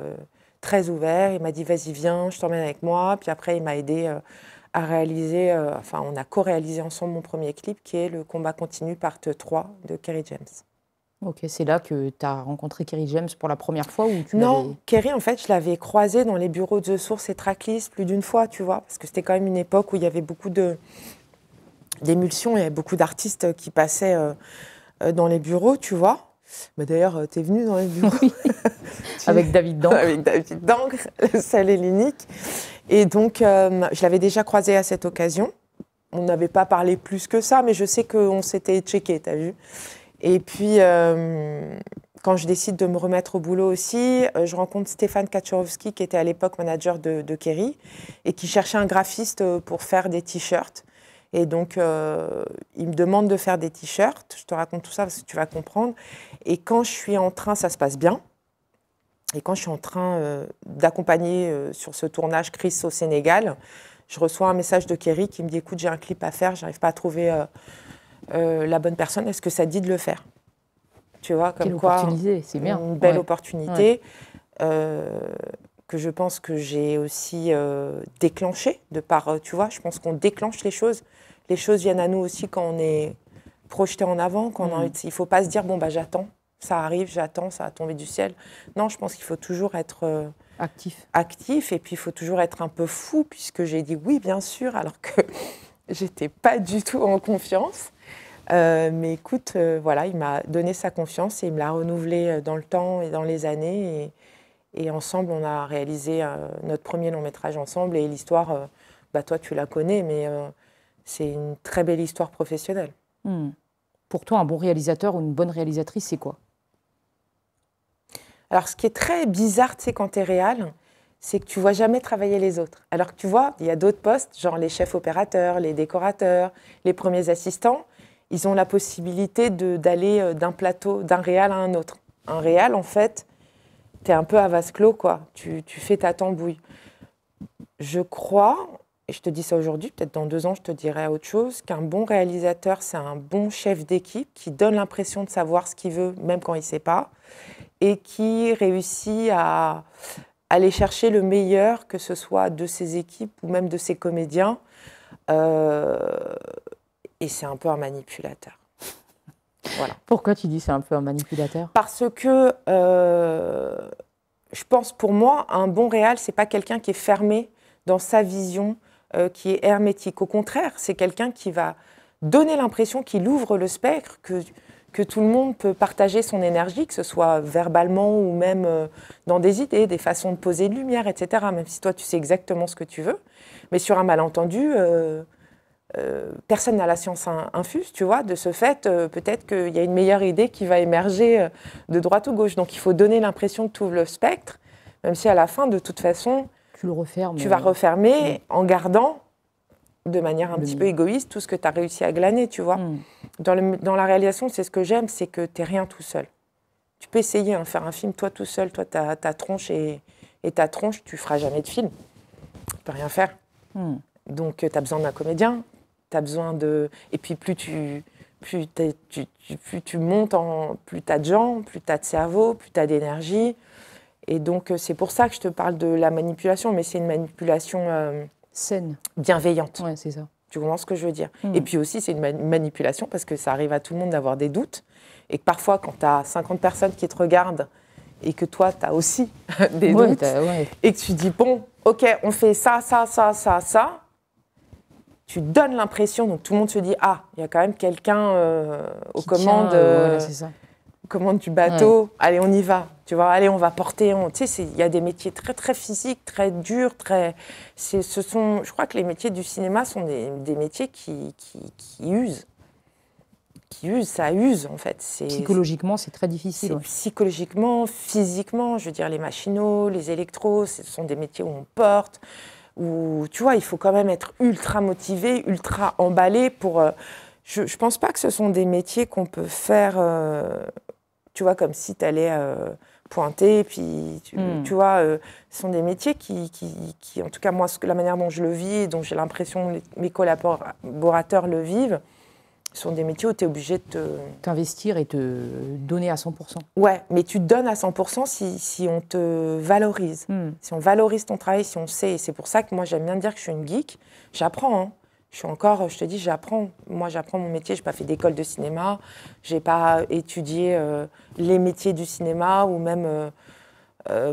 très ouvert. Il m'a dit, vas-y, viens, je t'emmène avec moi. Puis après, il m'a aidé à réaliser, on a co-réalisé ensemble mon premier clip qui est Le combat continu part 3 de Kerry James. Ok, c'est là que tu as rencontré Kerry James pour la première fois ou tu Non, Kerry, en fait, je l'avais croisé dans les bureaux de The Source et Tracklist plus d'une fois, tu vois, parce que c'était quand même une époque où il y avait beaucoup d'émulsions, il y avait beaucoup d'artistes qui passaient dans les bureaux, tu vois. Mais d'ailleurs, tu es venu dans les bureaux. Oui. Avec David Dangre. Avec David Dangre, le seul et l'unique. Et donc, je l'avais déjà croisé à cette occasion. On n'avait pas parlé plus que ça, mais je sais qu'on s'était checké, t'as vu. Et puis, quand je décide de me remettre au boulot aussi, je rencontre Stéphane Kaczorowski, qui était à l'époque manager de Kerry, et qui cherchait un graphiste pour faire des t-shirts. Et donc, il me demande de faire des t-shirts. Je te raconte tout ça parce que tu vas comprendre. Et quand je suis en train, ça se passe bien. Et quand je suis en train d'accompagner sur ce tournage Chris au Sénégal, je reçois un message de Kerry qui me dit « Écoute, j'ai un clip à faire, j'arrive pas à trouver la bonne personne. Est-ce que ça te dit de le faire ?» Tu vois, comme quoi, c'est bien. Une belle opportunité que je pense que j'ai aussi déclenchée de par, tu vois, je pense qu'on déclenche les choses. Les choses viennent à nous aussi quand on est projeté en avant. Quand il ne faut pas se dire « Bon, bah, j'attends. » Ça arrive, j'attends, ça va tomber du ciel. Non, je pense qu'il faut toujours être actif et puis il faut toujours être un peu fou puisque j'ai dit oui, bien sûr, alors que j'étais pas du tout en confiance. Mais écoute, voilà, il m'a donné sa confiance et il me l'a renouvelée dans le temps et dans les années. Et ensemble, on a réalisé notre premier long métrage ensemble. Et l'histoire, toi, tu la connais, mais c'est une très belle histoire professionnelle. Pour toi, un bon réalisateur ou une bonne réalisatrice, c'est quoi? Alors, ce qui est très bizarre, tu sais, quand tu es réal, c'est que tu ne vois jamais travailler les autres. Alors que tu vois, il y a d'autres postes, genre les chefs opérateurs, les décorateurs, les premiers assistants, ils ont la possibilité d'aller d'un plateau, d'un réal à un autre. Un réal, en fait, tu es un peu à vase clos, quoi. Tu fais ta tambouille. Je crois, et je te dis ça aujourd'hui, peut-être dans 2 ans, je te dirai autre chose, qu'un bon réalisateur, c'est un bon chef d'équipe qui donne l'impression de savoir ce qu'il veut, même quand il ne sait pas, et qui réussit à aller chercher le meilleur, que ce soit de ses équipes ou même de ses comédiens. Et c'est un peu un manipulateur. Voilà. Pourquoi tu dis c'est un peu un manipulateur? Parce que je pense, pour moi, un bon réal, c'est pas quelqu'un qui est fermé dans sa vision, qui est hermétique. Au contraire, c'est quelqu'un qui va donner l'impression qu'il ouvre le spectre, que tout le monde peut partager son énergie, que ce soit verbalement ou même dans des idées, des façons de poser de lumière, etc. Même si toi, tu sais exactement ce que tu veux. Mais sur un malentendu, personne n'a la science infuse, tu vois. De ce fait, peut-être qu'il y a une meilleure idée qui va émerger de droite ou gauche. Donc, il faut donner l'impression que tu ouvres le spectre, même si à la fin, de toute façon, tu le refermes. Tu vas refermer en gardant, de manière un petit peu égoïste, tout ce que tu as réussi à glaner, tu vois. Dans la réalisation, c'est ce que j'aime, c'est que tu n'es rien tout seul. Tu peux essayer de faire un film, toi tout seul, toi ta tronche et ta tronche, tu ne feras jamais de film. Tu ne peux rien faire. Donc, tu as besoin d'un comédien, tu as besoin de... Et puis, plus tu montes, plus tu as de gens, plus tu as de cerveau, plus tu as d'énergie. Et donc, c'est pour ça que je te parle de la manipulation, mais c'est une manipulation saine, bienveillante. Ouais, c'est ça. Tu comprends ce que je veux dire? Et puis aussi, c'est une manipulation parce que ça arrive à tout le monde d'avoir des doutes. Et que parfois, quand tu as 50 personnes qui te regardent et que toi, tu as aussi des doutes, et que tu dis, bon, OK, on fait ça, tu donnes l'impression, donc tout le monde se dit, ah, il y a quand même quelqu'un aux commandes, commandes du bateau, allez, on y va, tu vois, allez, on va porter. Tu sais, il y a des métiers très, très physiques, très durs, je crois que les métiers du cinéma sont des métiers qui usent. Ça use en fait. Psychologiquement, c'est très difficile. Psychologiquement, physiquement, je veux dire, les machinaux, les électros, ce sont des métiers où on porte, où, tu vois, il faut quand même être ultra motivé, ultra emballé pour... je ne pense pas que ce sont des métiers qu'on peut faire, tu vois, comme si tu allais pointer, puis, tu vois, ce sont des métiers qui, en tout cas, moi, la manière dont je le vis, et dont j'ai l'impression que mes collaborateurs le vivent, ce sont des métiers où tu es obligé de t'investir et te donner à 100%. Ouais, mais tu te donnes à 100% si on te valorise. Si on valorise ton travail, si on sait. Et c'est pour ça que moi, j'aime bien dire que je suis une geek. J'apprends, hein. Je te dis, j'apprends. Moi, j'apprends mon métier. Je n'ai pas fait d'école de cinéma. Je n'ai pas étudié les métiers du cinéma ou même...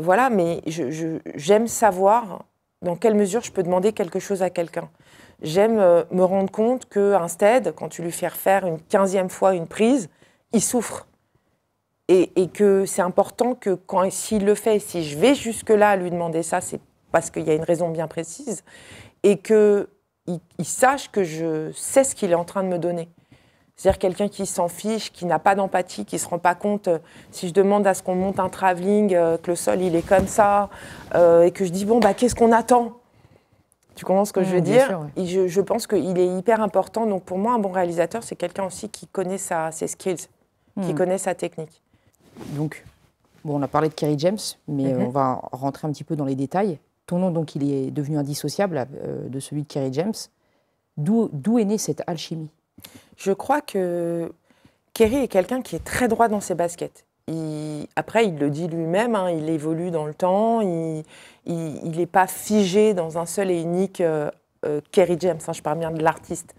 voilà, mais j'aime savoir dans quelle mesure je peux demander quelque chose à quelqu'un. J'aime me rendre compte qu'un stead, quand tu lui fais refaire une 15e fois une prise, il souffre. Et que c'est important que s'il le fait, si je vais jusque-là à lui demander ça, c'est parce qu'il y a une raison bien précise. Et qu'il sache que je sais ce qu'il est en train de me donner. C'est-à-dire quelqu'un qui s'en fiche, qui n'a pas d'empathie, qui ne se rend pas compte, si je demande à ce qu'on monte un travelling, que le sol il est comme ça, et que je dis, bon, bah, qu'est-ce qu'on attend ? Tu comprends ce que je veux dire? Sûr, ouais. Et je pense qu'il est hyper important. Donc pour moi, un bon réalisateur, c'est quelqu'un aussi qui connaît ses skills, qui connaît sa technique. Donc, bon, on a parlé de Kerry James, mais on va rentrer un petit peu dans les détails. Ton nom, donc, il est devenu indissociable de celui de Kerry James. D'où est née cette alchimie? Je crois que Kerry est quelqu'un qui est très droit dans ses baskets. Après, il le dit lui-même, hein, il évolue dans le temps, il n'est pas figé dans un seul et unique Kerry James, hein, je parle bien de l'artiste.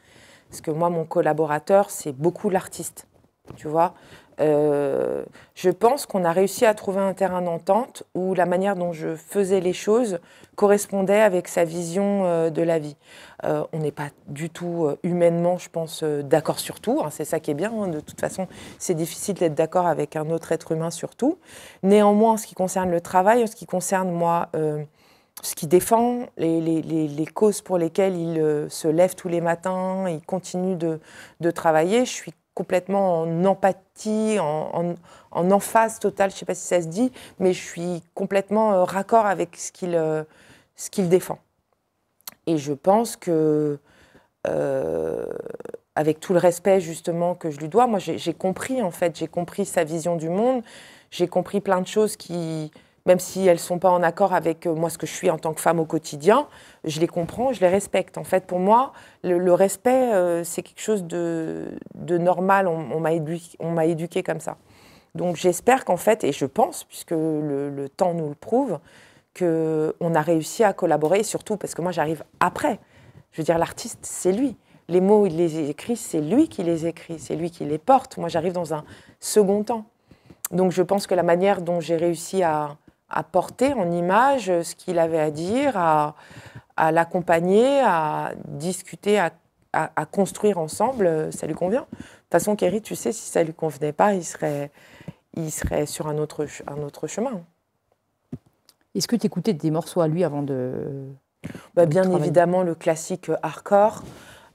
Parce que moi, mon collaborateur, c'est beaucoup l'artiste, tu vois. Je pense qu'on a réussi à trouver un terrain d'entente où la manière dont je faisais les choses correspondait avec sa vision de la vie. On n'est pas du tout humainement, je pense, d'accord sur tout. Hein, c'est ça qui est bien. Hein, de toute façon, c'est difficile d'être d'accord avec un autre être humain sur tout. Néanmoins, en ce qui concerne le travail, en ce qui concerne moi, ce qu'il défend, les causes pour lesquelles il se lève tous les matins, il continue de travailler, je suis complètement en empathie, en emphase totale, je ne sais pas si ça se dit, mais je suis complètement raccord avec ce qu'il défend. Et je pense que, avec tout le respect justement que je lui dois, moi j'ai compris en fait, j'ai compris sa vision du monde, j'ai compris plein de choses qui, même si elles ne sont pas en accord avec moi ce que je suis en tant que femme au quotidien, je les comprends, je les respecte. En fait, pour moi, le respect, c'est quelque chose de normal, on m'a éduqué comme ça. Donc j'espère qu'en fait, et je pense, puisque le temps nous le prouve, qu'on a réussi à collaborer, et surtout parce que moi j'arrive après. Je veux dire, l'artiste, c'est lui. Les mots, il les écrit, c'est lui qui les écrit, c'est lui qui les porte. Moi, j'arrive dans un second temps. Donc je pense que la manière dont j'ai réussi à porter en image ce qu'il avait à dire, à l'accompagner, à discuter, à construire ensemble, ça lui convient. De toute façon, Kerry, tu sais, si ça ne lui convenait pas, il serait sur un autre chemin. Est-ce que tu écoutais des morceaux à lui avant de... Bien évidemment, le classique hardcore,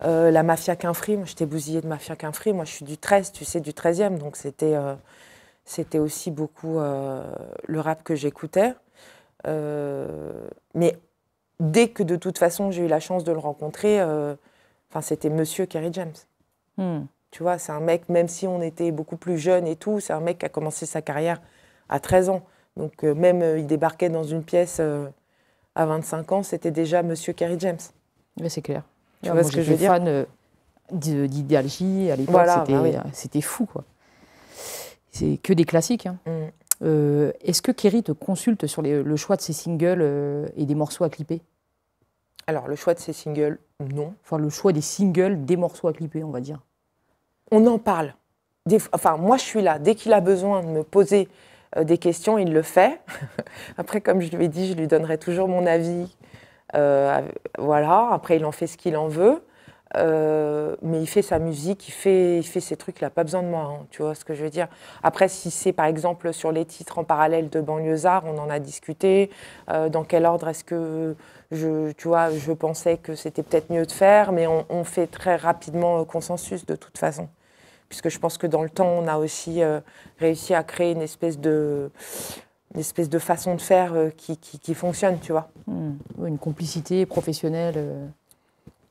la Mafia Quinfri. Moi, j'étais bousillée de Mafia Quinfri. Moi, je suis du 13, tu sais, du 13e, donc c'était aussi beaucoup le rap que j'écoutais. Mais dès que de toute façon j'ai eu la chance de le rencontrer, c'était Monsieur Kerry James. Tu vois, c'est un mec, même si on était beaucoup plus jeunes et tout, c'est un mec qui a commencé sa carrière à 13 ans. Donc même il débarquait dans une pièce à 25 ans, c'était déjà Monsieur Kerry James. Oui, c'est clair. Tu vois ce que je veux dire? J'étais fan d'Idéalgie à l'époque, Voilà, c'était fou, quoi. C'est que des classiques. Hein. Est-ce que Kerry te consulte sur le choix de ses singles et des morceaux à clipper? Alors, le choix de ses singles, non. Enfin, le choix des singles, des morceaux à clipper, on va dire. On en parle. Enfin, moi, je suis là. Dès qu'il a besoin de me poser des questions, il le fait. Après, comme je lui ai dit, je lui donnerai toujours mon avis. Voilà. Après, il en fait ce qu'il en veut. Mais il fait sa musique, il fait ses trucs, il n'a pas besoin de moi, hein, tu vois ce que je veux dire. Après, si c'est par exemple sur les titres en parallèle de Banlieusard, on en a discuté, dans quel ordre est-ce que je pensais que c'était peut-être mieux de faire, mais on fait très rapidement consensus de toute façon. Puisque je pense que dans le temps, on a aussi réussi à créer une espèce de façon de faire qui fonctionne, tu vois. Une complicité professionnelle.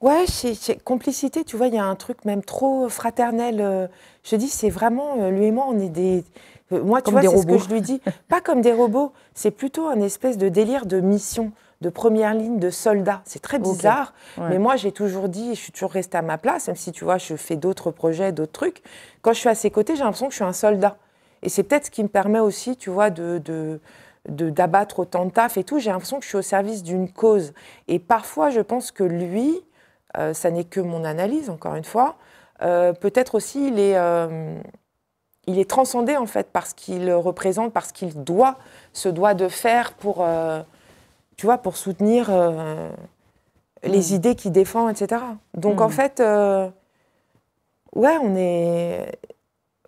Ouais, chez complicité, tu vois, il y a un truc même trop fraternel. Je dis, c'est vraiment, lui et moi, on est des... moi, tu vois, c'est ce que je lui dis. Pas comme des robots, c'est plutôt un espèce de délire de mission, de première ligne, de soldat. C'est très bizarre, mais moi, j'ai toujours dit, et je suis toujours restée à ma place, même si, tu vois, je fais d'autres projets, d'autres trucs. Quand je suis à ses côtés, j'ai l'impression que je suis un soldat. Et c'est peut-être ce qui me permet aussi, tu vois, d'abattre autant de taf et tout. J'ai l'impression que je suis au service d'une cause. Et parfois, je pense que lui... ça n'est que mon analyse, encore une fois. Peut-être aussi, il est transcendé, en fait, par ce qu'il représente, par ce qu'il se doit de faire pour, tu vois, pour soutenir les idées qu'il défend, etc. Donc, en fait, ouais,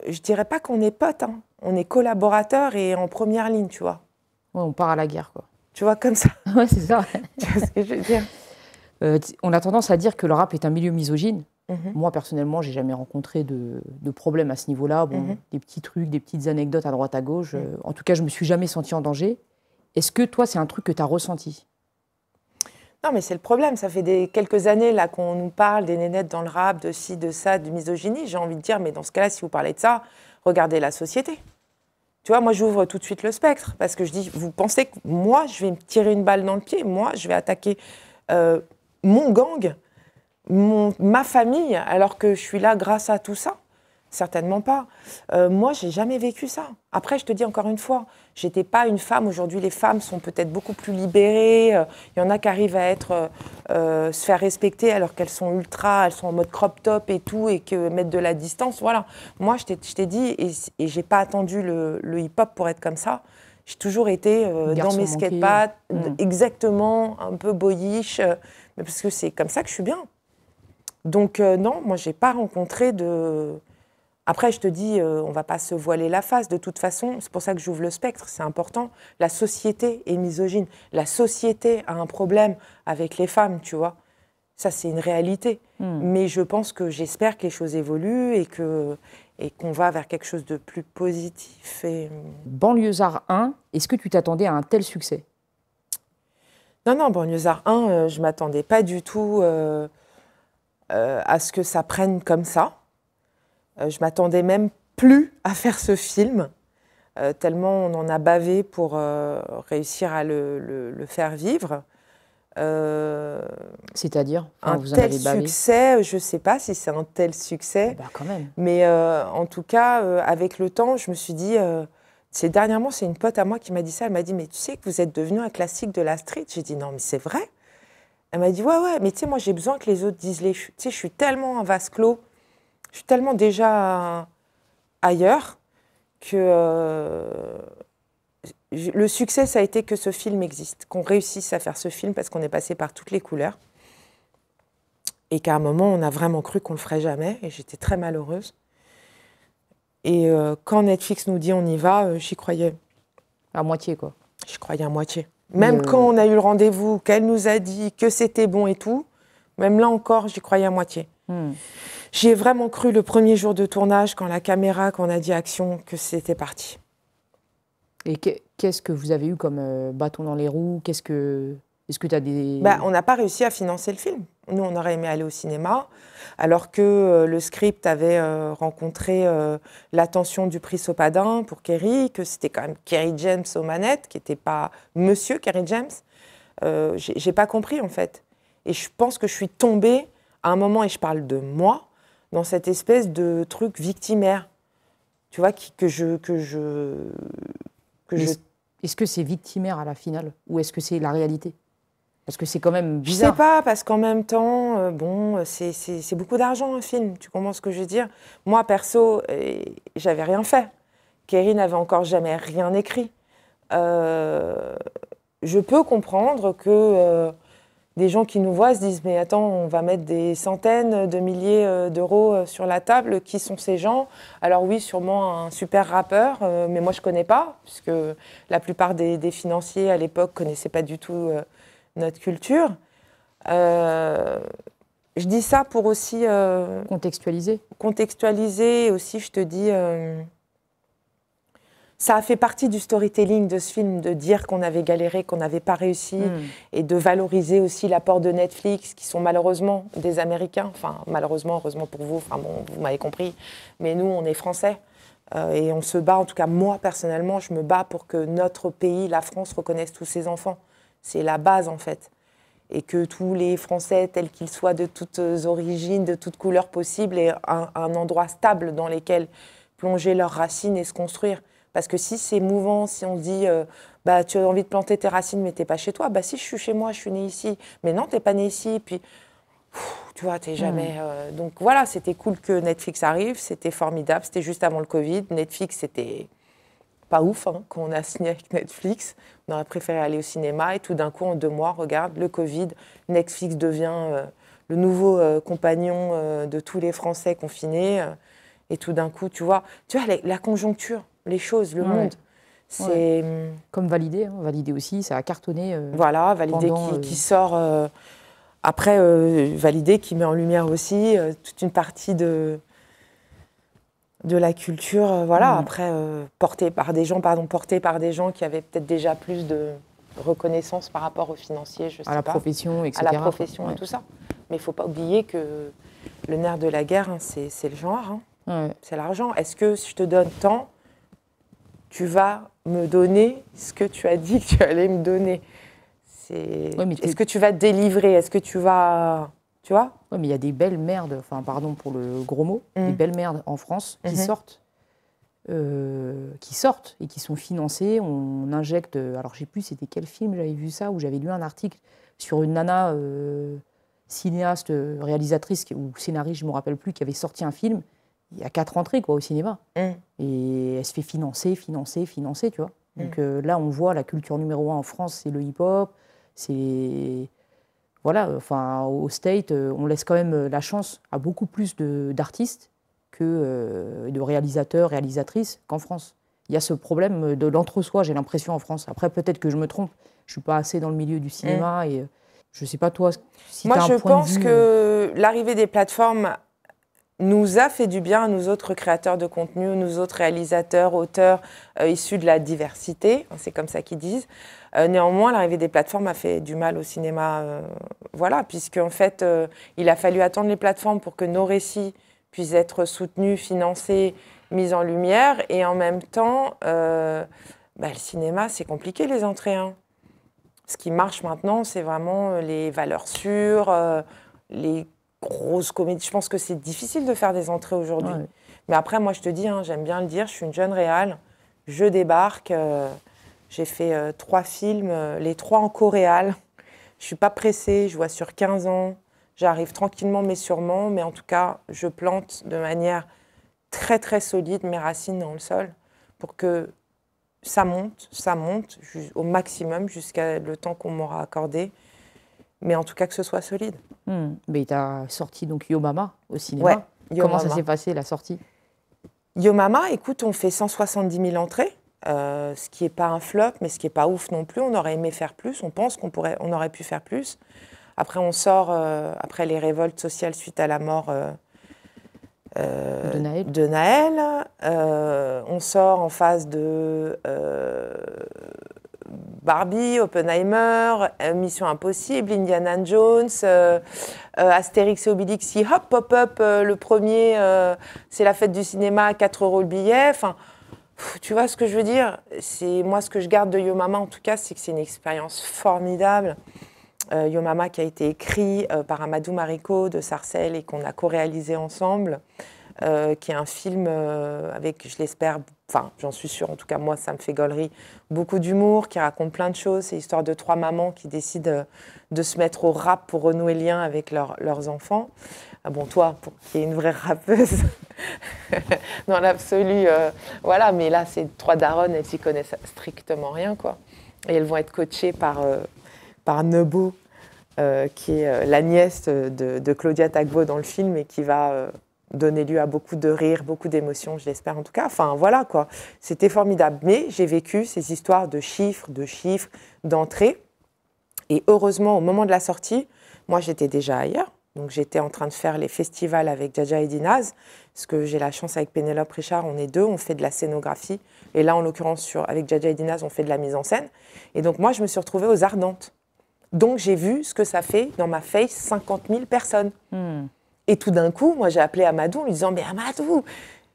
je dirais pas qu'on est potes, hein. On est collaborateurs et en première ligne, tu vois. Ouais, on part à la guerre, quoi. Tu vois, comme ça. Ouais, c'est ça. Tu vois ce que je veux dire? On a tendance à dire que le rap est un milieu misogyne. Moi, personnellement, j'ai jamais rencontré de problème à ce niveau-là. Bon, des petits trucs, des petites anecdotes à droite, à gauche. En tout cas, je me suis jamais sentie en danger. Est-ce que toi, c'est un truc que tu as ressenti? Non, mais c'est le problème. Ça fait quelques années là qu'on nous parle des nénettes dans le rap, de ci, de ça, de misogynie. J'ai envie de dire, mais dans ce cas-là, si vous parlez de ça, regardez la société. Tu vois, moi, j'ouvre tout de suite le spectre. Parce que je dis, vous pensez que moi, je vais me tirer une balle dans le pied? Moi, je vais attaquer... mon gang, ma famille, alors que je suis là grâce à tout ça? Certainement pas. Moi, j'ai jamais vécu ça. Après, je te dis encore une fois, j'étais pas une femme. Aujourd'hui, les femmes sont peut-être beaucoup plus libérées. Il y en a qui arrivent à se faire respecter alors qu'elles sont elles sont en mode crop top et tout, et que mettre de la distance. Voilà. Moi, je t'ai dit, et j'ai pas attendu le hip-hop pour être comme ça. J'ai toujours été dans mes skatepads, exactement, un peu boyish, mais parce que c'est comme ça que je suis bien. Donc non, moi, j'ai pas rencontré de... Après, je te dis, on va pas se voiler la face. De toute façon, c'est pour ça que j'ouvre le spectre, c'est important. La société est misogyne. La société a un problème avec les femmes, tu vois. Ça, c'est une réalité. Mais je pense que j'espère que les choses évoluent et qu'on va vers quelque chose de plus positif. Banlieusard 1, est-ce que tu t'attendais à un tel succès? Non, Banlieusard 1, je ne m'attendais pas du tout à ce que ça prenne comme ça. Je m'attendais même plus à faire ce film, tellement on en a bavé pour réussir à le faire vivre. C'est-à-dire un tel succès, je ne sais pas si c'est un tel succès, quand même. Mais en tout cas, avec le temps, je me suis dit, dernièrement, c'est une pote à moi qui m'a dit ça, elle m'a dit, mais tu sais que vous êtes devenu un classique de la street? J'ai dit, non, mais c'est vrai. Elle m'a dit, ouais, mais tu sais, moi, j'ai besoin que les autres disent tu sais, je suis tellement en vase clos, je suis tellement déjà ailleurs que... le succès, ça a été que ce film existe, qu'on réussisse à faire ce film parce qu'on est passé par toutes les couleurs. Et qu'à un moment, on a vraiment cru qu'on ne le ferait jamais. Et j'étais très malheureuse. Et quand Netflix nous dit on y va, j'y croyais. À moitié, quoi. J'y croyais à moitié. Même quand on a eu le rendez-vous, qu'elle nous a dit que c'était bon et tout, même là encore, j'y croyais à moitié. J'ai vraiment cru le premier jour de tournage, quand on a dit action, que c'était parti. Et qu'est-ce que vous avez eu comme bâton dans les roues? Est-ce que tu as des... On n'a pas réussi à financer le film. Nous, on aurait aimé aller au cinéma, alors que le script avait rencontré l'attention du prix Sopadin pour Kerry, que c'était quand même Kerry James aux manettes, qui n'était pas Monsieur Kerry James. J'ai pas compris, en fait. Et je pense que je suis tombée à un moment, et je parle de moi, dans cette espèce de truc victimaire. Tu vois, Est-ce que c'est victimaire à la finale ou est-ce que c'est la réalité? Parce que c'est quand même bizarre. Je sais pas, parce qu'en même temps, c'est beaucoup d'argent un film, tu comprends ce que je veux dire? Moi, perso, j'avais rien fait. Kerry n'avait encore jamais rien écrit. Je peux comprendre que des gens qui nous voient se disent « Mais attends, on va mettre des centaines de milliers d'euros sur la table. Qui sont ces gens ?» Alors oui, sûrement un super rappeur, mais moi je connais pas, puisque la plupart des financiers à l'époque connaissaient pas du tout notre culture. Je dis ça pour aussi... Contextualiser. Contextualiser, aussi je te dis... ça a fait partie du storytelling de ce film, de dire qu'on avait galéré, qu'on n'avait pas réussi, et de valoriser aussi l'apport de Netflix, qui sont malheureusement des Américains. Enfin, malheureusement, heureusement pour vous, enfin bon, vous m'avez compris. Mais nous, on est Français. Et on se bat, en tout cas moi, personnellement, je me bats pour que notre pays, la France, reconnaisse tous ses enfants. C'est la base, en fait. Et que tous les Français, tels qu'ils soient, de toutes origines, de toutes couleurs possibles, aient un endroit stable dans lequel plonger leurs racines et se construire. Parce que si c'est mouvant, si on dit tu as envie de planter tes racines, mais tu n'es pas chez toi, si je suis chez moi, je suis née ici. Mais non, tu n'es pas née ici. Et puis, tu vois, tu n'es jamais... Donc voilà, c'était cool que Netflix arrive, c'était formidable, c'était juste avant le Covid. Netflix, c'était pas ouf quand on a signé avec Netflix. On aurait préféré aller au cinéma et tout d'un coup, en 2 mois, regarde, le Covid, Netflix devient le nouveau compagnon de tous les Français confinés. Et tout d'un coup, tu vois la conjoncture, les choses, le monde. C'est comme Validé, Validé aussi, ça a cartonné. Voilà, Validé qui sort après, Validé qui met en lumière aussi toute une partie de la culture, après portée par des gens qui avaient peut-être déjà plus de reconnaissance par rapport aux financiers, je sais pas. À la profession, etc. À la profession et tout ça. Mais il ne faut pas oublier que le nerf de la guerre, c'est le genre, c'est l'argent. Est-ce que si je te donne tant, tu vas me donner ce que tu as dit que tu allais me donner? Est-ce que tu vas te délivrer? Est-ce que tu vas... Tu vois? Oui, mais il y a des belles merdes, enfin pardon pour le gros mot, des belles merdes en France qui sortent et qui sont financées. On injecte... Alors je ne sais plus c'était quel film j'avais vu ça, où j'avais lu un article sur une nana cinéaste, réalisatrice ou scénariste, je ne me rappelle plus, qui avait sorti un film. Il y a 4 entrées au cinéma. Et elle se fait financer, tu vois. Donc là, on voit la culture numéro 1 en France, c'est le hip-hop. C'est... Voilà, enfin, au State, on laisse quand même la chance à beaucoup plus d'artistes que de réalisateurs, réalisatrices qu'en France. Il y a ce problème de l'entre-soi, j'ai l'impression, en France. Après, peut-être que je me trompe. Je ne suis pas assez dans le milieu du cinéma et je ne sais pas, toi, si tu as un point de vue. Moi, je pense que l'arrivée des plateformes nous a fait du bien à nous autres créateurs de contenu, nous autres réalisateurs, auteurs issus de la diversité, c'est comme ça qu'ils disent. Néanmoins, l'arrivée des plateformes a fait du mal au cinéma, puisque en fait, il a fallu attendre les plateformes pour que nos récits puissent être soutenus, financés, mis en lumière, et en même temps, le cinéma, c'est compliqué les entrées. Ce qui marche maintenant, c'est vraiment les valeurs sûres, les grosse comédie. Je pense que c'est difficile de faire des entrées aujourd'hui. Ouais. Mais après, moi, je te dis, j'aime bien le dire, je suis une jeune réal, je débarque, j'ai fait 3 films, les 3 en coréal. Je ne suis pas pressée, je vois sur 15 ans, j'arrive tranquillement mais sûrement, mais en tout cas, je plante de manière très, très solide mes racines dans le sol pour que ça monte au maximum jusqu'à le temps qu'on m'aura accordé. Mais en tout cas, que ce soit solide. Mais tu as sorti donc Yo Mama au cinéma. Ouais, comment ça s'est passé, la sortie? Yo Mama, écoute, on fait 170 000 entrées, ce qui n'est pas un flop, mais ce qui n'est pas ouf non plus. On aurait aimé faire plus, on pense on aurait pu faire plus. Après, on sort, après les révoltes sociales suite à la mort de Naël. On sort en phase de... Barbie, Oppenheimer, Mission Impossible, Indiana Jones, Astérix et Obélix, hop, pop-up, le premier, c'est la fête du cinéma, 4 € le billet. Enfin, tu vois ce que je veux dire? Moi, ce que je garde de Yo Mama, en tout cas, c'est que c'est une expérience formidable. Yo Mama qui a été écrit par Amadou Mariko de Sarcelles et qu'on a co-réalisé ensemble, qui est un film avec, je l'espère, enfin j'en suis sûre, en tout cas moi ça me fait gaulerie, beaucoup d'humour, qui raconte plein de choses. C'est l'histoire de 3 mamans qui décident de se mettre au rap pour renouer le lien avec leurs enfants. Bon, toi, qui es une vraie rappeuse, dans l'absolu, voilà, mais là c'est 3 daronnes, elles s'y connaissent strictement rien, quoi. Et elles vont être coachées par Nebo, qui est la nièce de Claudia Tagbo dans le film et qui va donner lieu à beaucoup de rires, beaucoup d'émotions, je l'espère en tout cas. Enfin voilà quoi, c'était formidable. Mais j'ai vécu ces histoires de chiffres, d'entrées. Et heureusement, au moment de la sortie, moi j'étais déjà ailleurs. Donc j'étais en train de faire les festivals avec Dja et Dinaz, parce que j'ai la chance avec Pénélope Richard, on est 2, on fait de la scénographie. Et là, en l'occurrence, avec Dja et Dinaz, on fait de la mise en scène. Et donc moi, je me suis retrouvée aux Ardentes. Donc j'ai vu ce que ça fait dans ma face, 50 000 personnes. Et tout d'un coup, moi j'ai appelé Amadou en lui disant « Mais Amadou,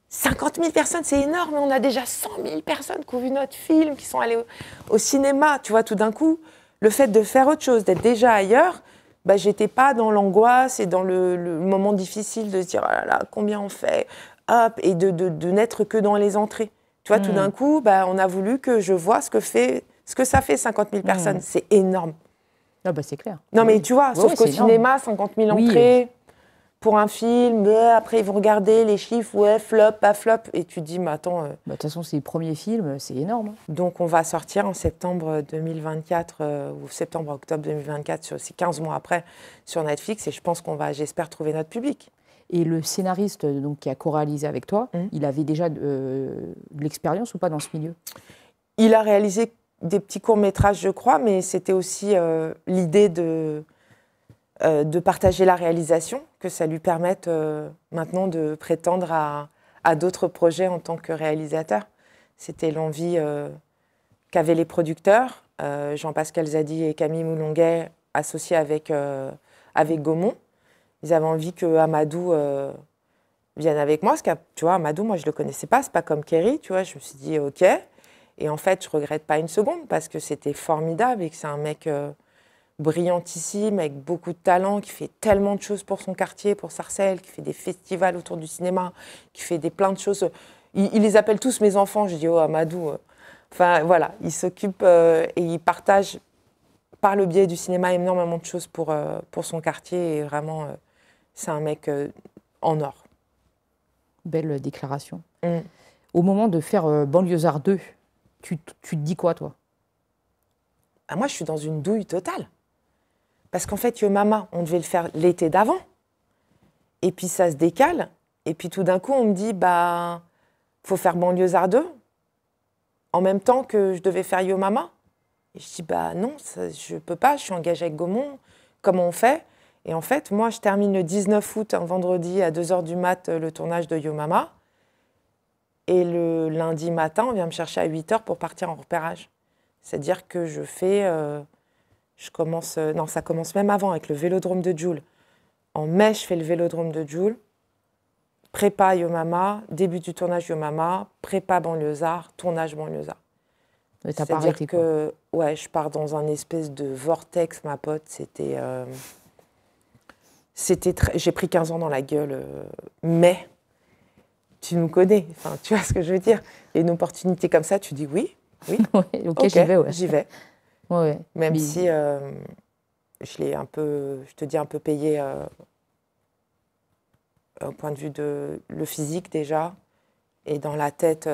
50 000 personnes, c'est énorme, on a déjà 100 000 personnes qui ont vu notre film, qui sont allées au cinéma. » Tu vois, tout d'un coup, le fait de faire autre chose, d'être déjà ailleurs, bah, j'étais pas dans l'angoisse et dans le moment difficile de se dire « Oh là là, combien on fait ?» Hop, et de n'être que dans les entrées. Tu vois, tout d'un coup, bah, on a voulu que je vois ce que ça fait 50 000 personnes. C'est énorme. Ah bah c'est clair. Non, mais tu vois, sauf qu'au cinéma, 50 000 entrées pour un film, après ils vont regarder les chiffres, ouais, flop, pas flop, et tu te dis, mais attends... De toute façon, c'est le premier film, c'est énorme. Donc on va sortir en septembre 2024, ou septembre-octobre 2024, c'est 15 mois après, sur Netflix, et je pense qu'on va, j'espère, trouver notre public. Et le scénariste donc, qui a co-réalisé avec toi, il avait déjà de l'expérience ou pas dans ce milieu? Il a réalisé des petits courts-métrages, je crois, mais c'était aussi l'idée de partager la réalisation, que ça lui permette maintenant de prétendre à d'autres projets en tant que réalisateur. C'était l'envie qu'avaient les producteurs, Jean-Pascal Zadi et Camille Moulonguet, associés avec Gaumont. Ils avaient envie que Amadou vienne avec moi, parce que tu vois, Amadou, moi je le connaissais pas, c'est pas comme Kerry, tu vois. Je me suis dit ok. Et en fait, je regrette pas une seconde parce que c'était formidable et que c'est un mec brillantissime, avec beaucoup de talent, qui fait tellement de choses pour son quartier, pour Sarcelles, qui fait des festivals autour du cinéma, qui fait plein de choses. Il les appelle tous mes enfants. Je dis oh Amadou. Enfin voilà, il s'occupe et il partage par le biais du cinéma énormément de choses pour son quartier et vraiment c'est un mec en or. Belle déclaration. Au moment de faire Banlieusards 2, tu te dis quoi, toi? Moi, je suis dans une douille totale. Parce qu'en fait, Yo Mama, on devait le faire l'été d'avant. Et puis, ça se décale. Et puis, tout d'un coup, on me dit, bah, faut faire Banlieusards 2 en même temps que je devais faire Yo Mama. Et je dis, bah non, ça, je peux pas, je suis engagée avec Gaumont. Comment on fait? Et en fait, moi, je termine le 19 août, un vendredi, à 2h du mat, le tournage de Yo Mama. Et le lundi matin, on vient me chercher à 8h pour partir en repérage. C'est-à-dire que je fais... non, ça commence même avant, avec le Vélodrome de Djoul. En mai, je fais le Vélodrome de Djoul. Prépa Yo Mama, début du tournage Yo Mama, prépa Banlieusards, tournage Banlieusards. C'est-à-dire que ouais, je pars dans un espèce de vortex, ma pote. J'ai pris 15 ans dans la gueule, mais... Tu nous connais, enfin, tu vois ce que je veux dire. Il y a une opportunité comme ça, tu dis oui. Ouais, ok, j'y vais. Ouais. J'y vais. Ouais. Même si je l'ai un peu, je te dis, un peu payé au point de vue de le physique déjà, et dans la tête.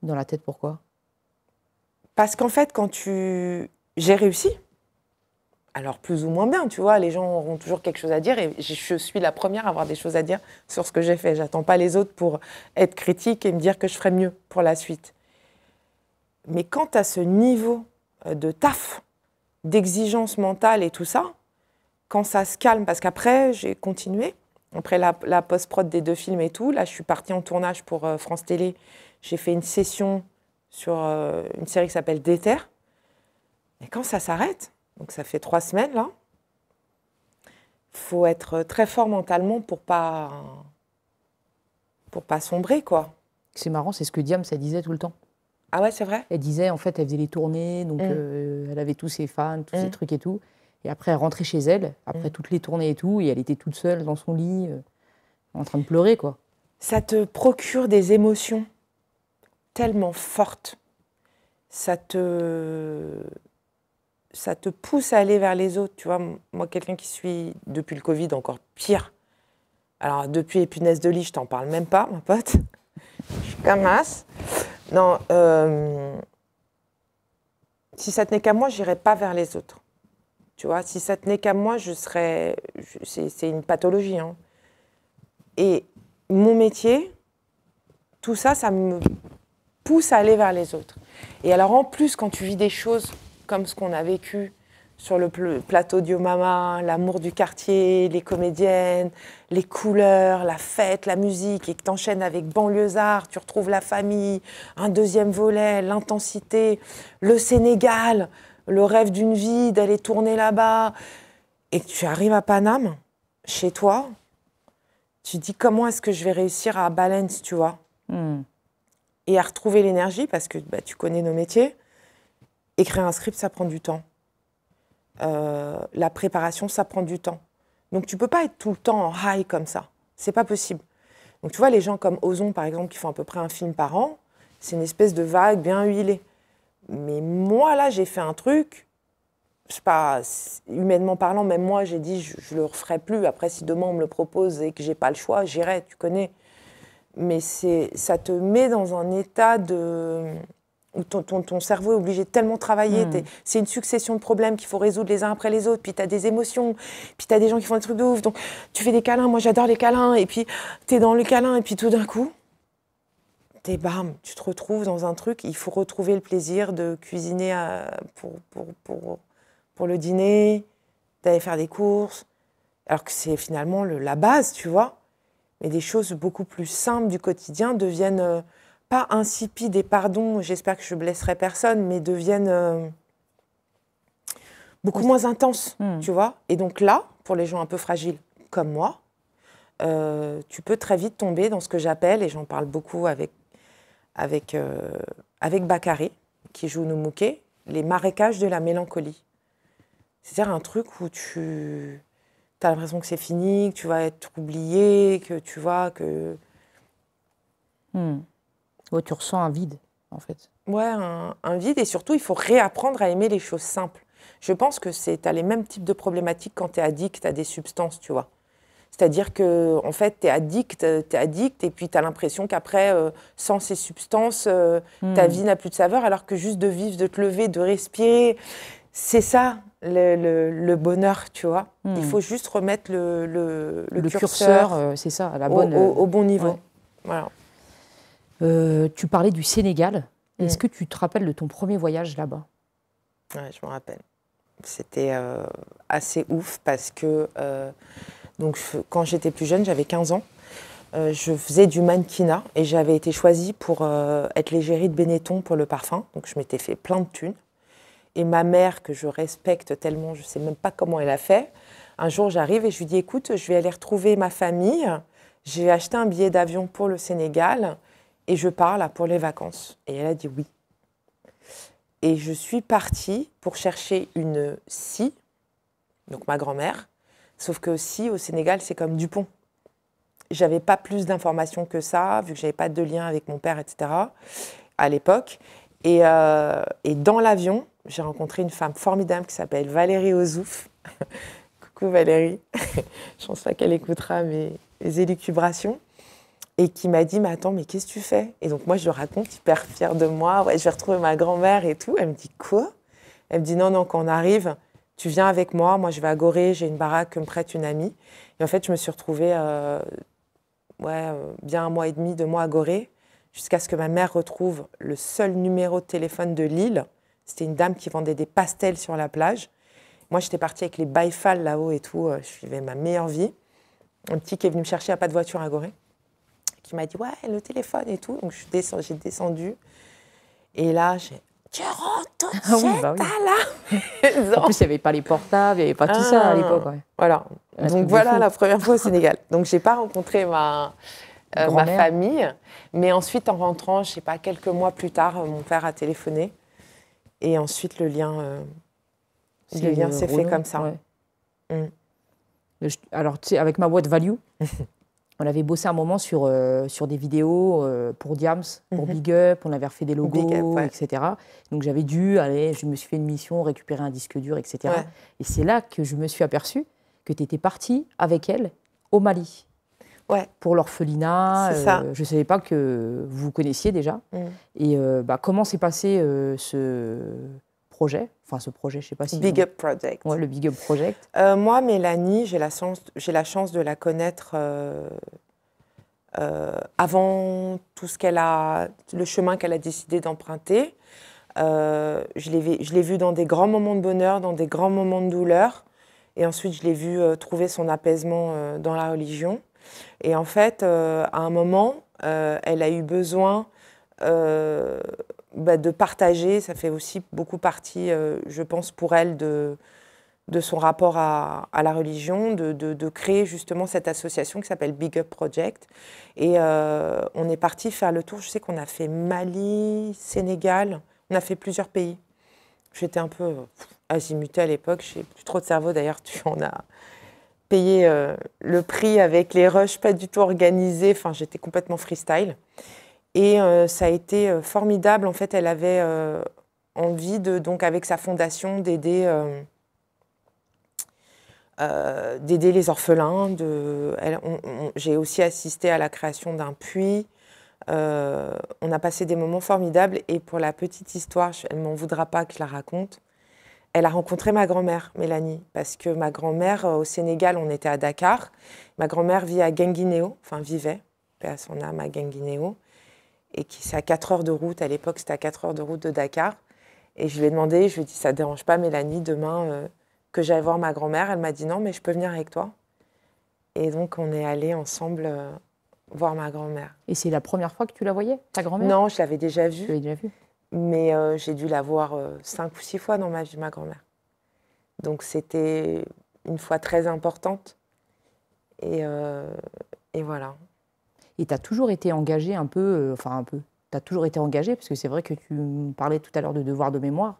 Dans la tête, pourquoi? Parce qu'en fait, j'ai réussi. Alors, plus ou moins bien, tu vois, les gens auront toujours quelque chose à dire et je suis la première à avoir des choses à dire sur ce que j'ai fait. J'attends pas les autres pour être critique et me dire que je ferai mieux pour la suite. Mais quand tu as ce niveau de taf, d'exigence mentale et tout ça, quand ça se calme, parce qu'après, j'ai continué, après la post-prod des 2 films et tout, là, je suis partie en tournage pour France Télé. J'ai fait une session sur une série qui s'appelle Déter. Et quand ça s'arrête, donc ça fait 3 semaines là. Il faut être très fort mentalement pour pas sombrer quoi. C'est marrant, c'est ce que Diam ça disait tout le temps. Ah ouais, c'est vrai? Elle disait, en fait, elle faisait les tournées, donc elle avait tous ses fans, tous ses trucs et tout. Et après, elle rentrait chez elle, après toutes les tournées et tout, et elle était toute seule dans son lit, en train de pleurer, quoi. Ça te procure des émotions tellement fortes. Ça te pousse à aller vers les autres. Tu vois, moi, quelqu'un qui suit depuis le Covid, encore pire. Alors, depuis les punaises de lit, je t'en parle même pas, ma pote. Je suis comme as. Non, si ça tenait qu'à moi, j'irais pas vers les autres. Tu vois, si ça tenait qu'à moi, c'est une pathologie. Hein. Et mon métier, tout ça, ça me pousse à aller vers les autres. Et alors, en plus, quand tu vis des choses comme ce qu'on a vécu sur le plateau d'Yo-Mama, l'amour du quartier, les comédiennes, les couleurs, la fête, la musique, et que tu enchaînes avec Banlieusard, tu retrouves la famille, un deuxième volet, l'intensité, le Sénégal, le rêve d'une vie, d'aller tourner là-bas, et que tu arrives à Paname, chez toi, tu dis comment est-ce que je vais réussir à balance, tu vois, et à retrouver l'énergie, parce que tu connais nos métiers. Écrire un script, ça prend du temps. La préparation, ça prend du temps. Donc, tu ne peux pas être tout le temps en high comme ça. C'est pas possible. Donc, tu vois, les gens comme Ozon, par exemple, qui font à peu près un film par an, c'est une espèce de vague bien huilée. Mais moi, là, j'ai fait un truc, je sais pas, humainement parlant, même moi, j'ai dit, je le referai plus. Après, si demain, on me le propose et que j'ai pas le choix, j'irai, tu connais. Mais ça te met dans un état où ton cerveau est obligé de tellement travailler. C'est une succession de problèmes qu'il faut résoudre les uns après les autres. Puis tu as des émotions, puis tu as des gens qui font des trucs de ouf. Donc tu fais des câlins, moi j'adore les câlins. Et puis tu es dans le câlin, et puis tout d'un coup, bam, tu te retrouves dans un truc. Il faut retrouver le plaisir de cuisiner pour le dîner, d'aller faire des courses. Alors que c'est finalement la base, tu vois. Mais des choses beaucoup plus simples du quotidien deviennent... pas insipides, et pardon, j'espère que je blesserai personne, mais deviennent beaucoup moins intenses, tu vois. Et donc là, pour les gens un peu fragiles comme moi, tu peux très vite tomber dans ce que j'appelle, et j'en parle beaucoup avec Bakary, qui joue Noumouké, les marécages de la mélancolie. C'est-à-dire un truc où tu as l'impression que c'est fini, que tu vas être oublié, que tu vois que... Ouais, tu ressens un vide, en fait. Ouais, un vide, et surtout, il faut réapprendre à aimer les choses simples. Je pense que tu as les mêmes types de problématiques quand tu es addict à des substances, tu vois. C'est-à-dire que, en fait, tu es addict, et puis tu as l'impression qu'après, sans ces substances, ta vie n'a plus de saveur, alors que juste de vivre, de te lever, de respirer, c'est ça le bonheur, tu vois. Il faut juste remettre le curseur, c'est ça, à la bonne, au bon niveau. Ouais. Voilà. Tu parlais du Sénégal. Est-ce que tu te rappelles de ton premier voyage là-bas? Ouais, je me rappelle. C'était assez ouf parce que donc, quand j'étais plus jeune, j'avais 15 ans, je faisais du mannequinat et j'avais été choisie pour être l'égérie de Benetton pour le parfum. Donc je m'étais fait plein de thunes. Et ma mère, que je respecte tellement, je ne sais même pas comment elle a fait, un jour j'arrive et je lui dis « Écoute, je vais aller retrouver ma famille, j'ai acheté un billet d'avion pour le Sénégal et je pars là pour les vacances. » Et elle a dit oui. Et je suis partie pour chercher une scie, donc ma grand-mère, sauf que scie au Sénégal, c'est comme Dupont. J'avais pas plus d'informations que ça, vu que j'avais pas de lien avec mon père, etc., à l'époque. Et dans l'avion, j'ai rencontré une femme formidable qui s'appelle Valérie Ozouf. Coucou Valérie, je pense pas qu'elle écoutera mes élucubrations. Et qui m'a dit, mais attends, mais qu'est-ce que tu fais? Et donc moi, je le raconte, hyper fière de moi. Ouais, je vais retrouver ma grand-mère et tout. Elle me dit, quoi? Elle me dit, non, quand on arrive, tu viens avec moi. Moi, je vais à Gorée, j'ai une baraque que me prête une amie. Et en fait, je me suis retrouvée bien 1 mois et demi, 2 mois à Gorée, jusqu'à ce que ma mère retrouve le seul numéro de téléphone de Lille. C'était une dame qui vendait des pastels sur la plage. Moi, j'étais partie avec les Baïfal là-haut et tout. Je vivais ma meilleure vie. Un petit qui est venu me chercher, à pas de voiture à Gorée, qui m'a dit, ouais, le téléphone et tout. Donc, j'ai descendu. Et là, tu rentres tout de suite bah oui. à la... En plus, il n'y avait pas les portables, il n'y avait pas tout ça à l'époque. Ouais. Voilà. Donc, voilà la première fois au Sénégal. Donc, je n'ai pas rencontré ma famille. Mais ensuite, en rentrant, je ne sais pas, quelques mois plus tard, mon père a téléphoné. Et ensuite, le lien s'est fait comme ça. Ouais. Alors, tu sais, avec ma boîte Value, on avait bossé un moment sur des vidéos pour Diams, pour Big Up, on avait refait des logos, etc. Donc j'avais dû aller, je me suis fait une mission, récupérer un disque dur, etc. Ouais. Et c'est là que je me suis aperçue que tu étais partie avec elle au Mali. Ouais. Pour l'orphelinat. Je ne savais pas que vous vous connaissiez déjà. Et comment s'est passé ce projet? Enfin, ce projet, je ne sais pas si... Big Up Project. Ouais, le Big Up Project. Moi, Mélanie, j'ai la chance de la connaître avant tout le chemin qu'elle a décidé d'emprunter. Je l'ai vue dans des grands moments de bonheur, dans des grands moments de douleur. Et ensuite, je l'ai vue trouver son apaisement dans la religion. Et en fait, à un moment, elle a eu besoin de partager, ça fait aussi beaucoup partie, je pense, pour elle, de son rapport à la religion, de créer justement cette association qui s'appelle Big Up Project. Et on est parti faire le tour. Je sais qu'on a fait Mali, Sénégal, on a fait plusieurs pays. J'étais un peu azimutée à l'époque, j'ai plus trop de cerveau d'ailleurs, on a payé le prix avec les rushs pas du tout organisés, enfin j'étais complètement freestyle. Et ça a été formidable. En fait, elle avait envie, donc, avec sa fondation, d'aider les orphelins. J'ai aussi assisté à la création d'un puits. On a passé des moments formidables. Et pour la petite histoire, elle ne m'en voudra pas que je la raconte, elle a rencontré ma grand-mère, Mélanie, parce que ma grand-mère, au Sénégal, on était à Dakar. Ma grand-mère vit à Guinguinéo, enfin vivait, paix à son âme, à Guinguinéo. Et c'est à 4 heures de route, à l'époque c'était à 4 heures de route de Dakar. Et je lui ai demandé, je lui ai dit, ça ne te dérange pas Mélanie, demain que j'aille voir ma grand-mère? Elle m'a dit non, mais je peux venir avec toi. Et donc on est allés ensemble voir ma grand-mère. Et c'est la première fois que tu la voyais, ta grand-mère? Non, je l'avais déjà vue. Tu l'avais déjà vue. Mais j'ai dû la voir 5 ou 6 fois dans ma vie, ma grand-mère. Donc c'était une fois très importante. Et voilà. Et tu as toujours été engagée un peu, tu as toujours été engagée, parce que c'est vrai que tu me parlais tout à l'heure de devoir de mémoire.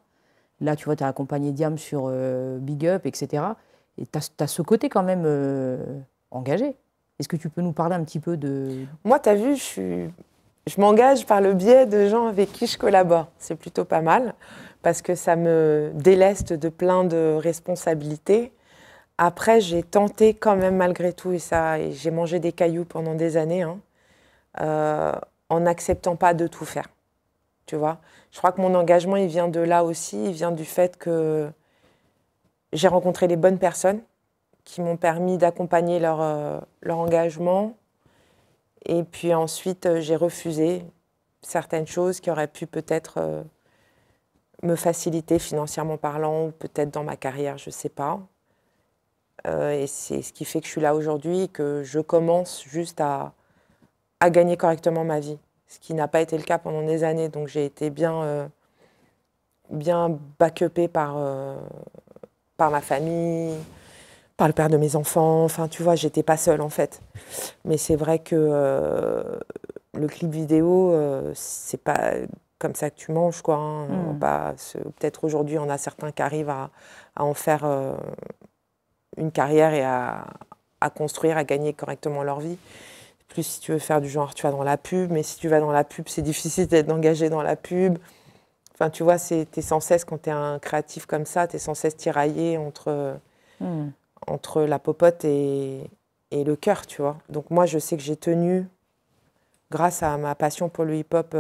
Là, tu vois, tu as accompagné Diam sur Big Up, etc. Et tu as ce côté quand même engagé. Est-ce que tu peux nous parler un petit peu de... Moi, tu as vu, je m'engage par le biais de gens avec qui je collabore. C'est plutôt pas mal, parce que ça me déleste de plein de responsabilités. Après, j'ai tenté quand même malgré tout, et j'ai mangé des cailloux pendant des années, en n'acceptant pas de tout faire. Tu vois, je crois que mon engagement, il vient de là aussi, il vient du fait que j'ai rencontré les bonnes personnes qui m'ont permis d'accompagner leur engagement. Et puis ensuite, j'ai refusé certaines choses qui auraient pu peut-être me faciliter financièrement parlant, ou peut-être dans ma carrière, je ne sais pas. Et c'est ce qui fait que je suis là aujourd'hui, que je commence juste à gagner correctement ma vie. Ce qui n'a pas été le cas pendant des années. Donc j'ai été bien back-upée par ma famille, par le père de mes enfants. Enfin, tu vois, j'étais pas seule en fait. Mais c'est vrai que le clip vidéo, c'est pas comme ça que tu manges, quoi. Peut-être aujourd'hui, on a certains qui arrivent à en faire une carrière et à construire, à gagner correctement leur vie. Plus si tu veux faire du genre, tu vas dans la pub, mais si tu vas dans la pub, c'est difficile d'être engagé dans la pub. Enfin, tu vois, t'es sans cesse, quand tu es un créatif comme ça, tu es sans cesse tiraillé entre la popote et le cœur, tu vois. Donc moi, je sais que j'ai tenu, grâce à ma passion pour le hip-hop,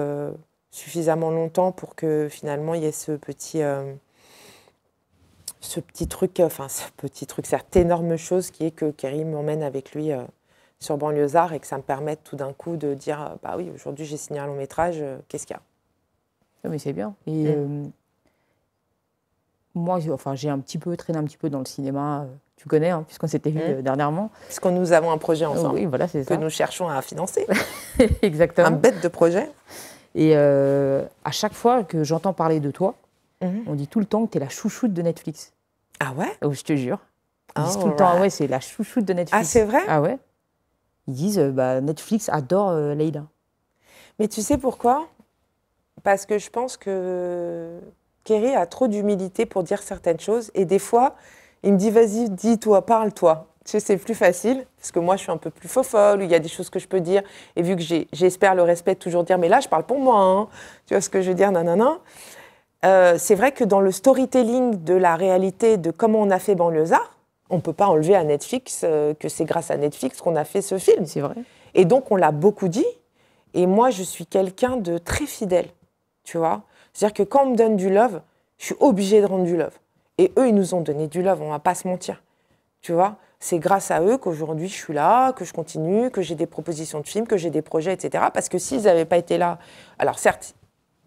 suffisamment longtemps pour que finalement, il y ait ce petit truc, cette énorme chose qui est que Kerry m'emmène avec lui sur Banlieusards et que ça me permette tout d'un coup de dire bah oui, aujourd'hui j'ai signé un long métrage, qu'est-ce qu'il y a? Non, mais c'est bien. Et moi, j'ai traîné un petit peu dans le cinéma, tu connais, hein, puisqu'on s'était vu dernièrement. Parce que nous avons un projet ensemble oui, voilà, c'est ça. Que nous cherchons à financer. Exactement. Un bête de projet. Et à chaque fois que j'entends parler de toi, on dit tout le temps que tu es la chouchoute de Netflix. Ah ouais? Oh, je te jure. Ils disent tout le temps, ah ouais, c'est la chouchoute de Netflix. Ah, c'est vrai? Ah ouais? Ils disent Netflix adore Leïla. Mais tu sais pourquoi? Parce que je pense que Kerry a trop d'humilité pour dire certaines choses. Et des fois, il me dit, vas-y, dis-toi, parle-toi. Tu sais, c'est plus facile, parce que moi, je suis un peu plus fofolle, il y a des choses que je peux dire. Et vu que j'espère le respect de toujours dire, mais là, je parle pour moi, hein. Tu vois ce que je veux dire, nanana. C'est vrai que dans le storytelling de la réalité de comment on a fait Banlieusards, on ne peut pas enlever à Netflix que c'est grâce à Netflix qu'on a fait ce film. C'est vrai. Et donc, on l'a beaucoup dit. Et moi, je suis quelqu'un de très fidèle, tu vois. C'est-à-dire que quand on me donne du love, je suis obligée de rendre du love. Et eux, ils nous ont donné du love, on ne va pas se mentir, tu vois. C'est grâce à eux qu'aujourd'hui, je suis là, que je continue, que j'ai des propositions de films, que j'ai des projets, etc. Parce que s'ils n'avaient pas été là... Alors certes,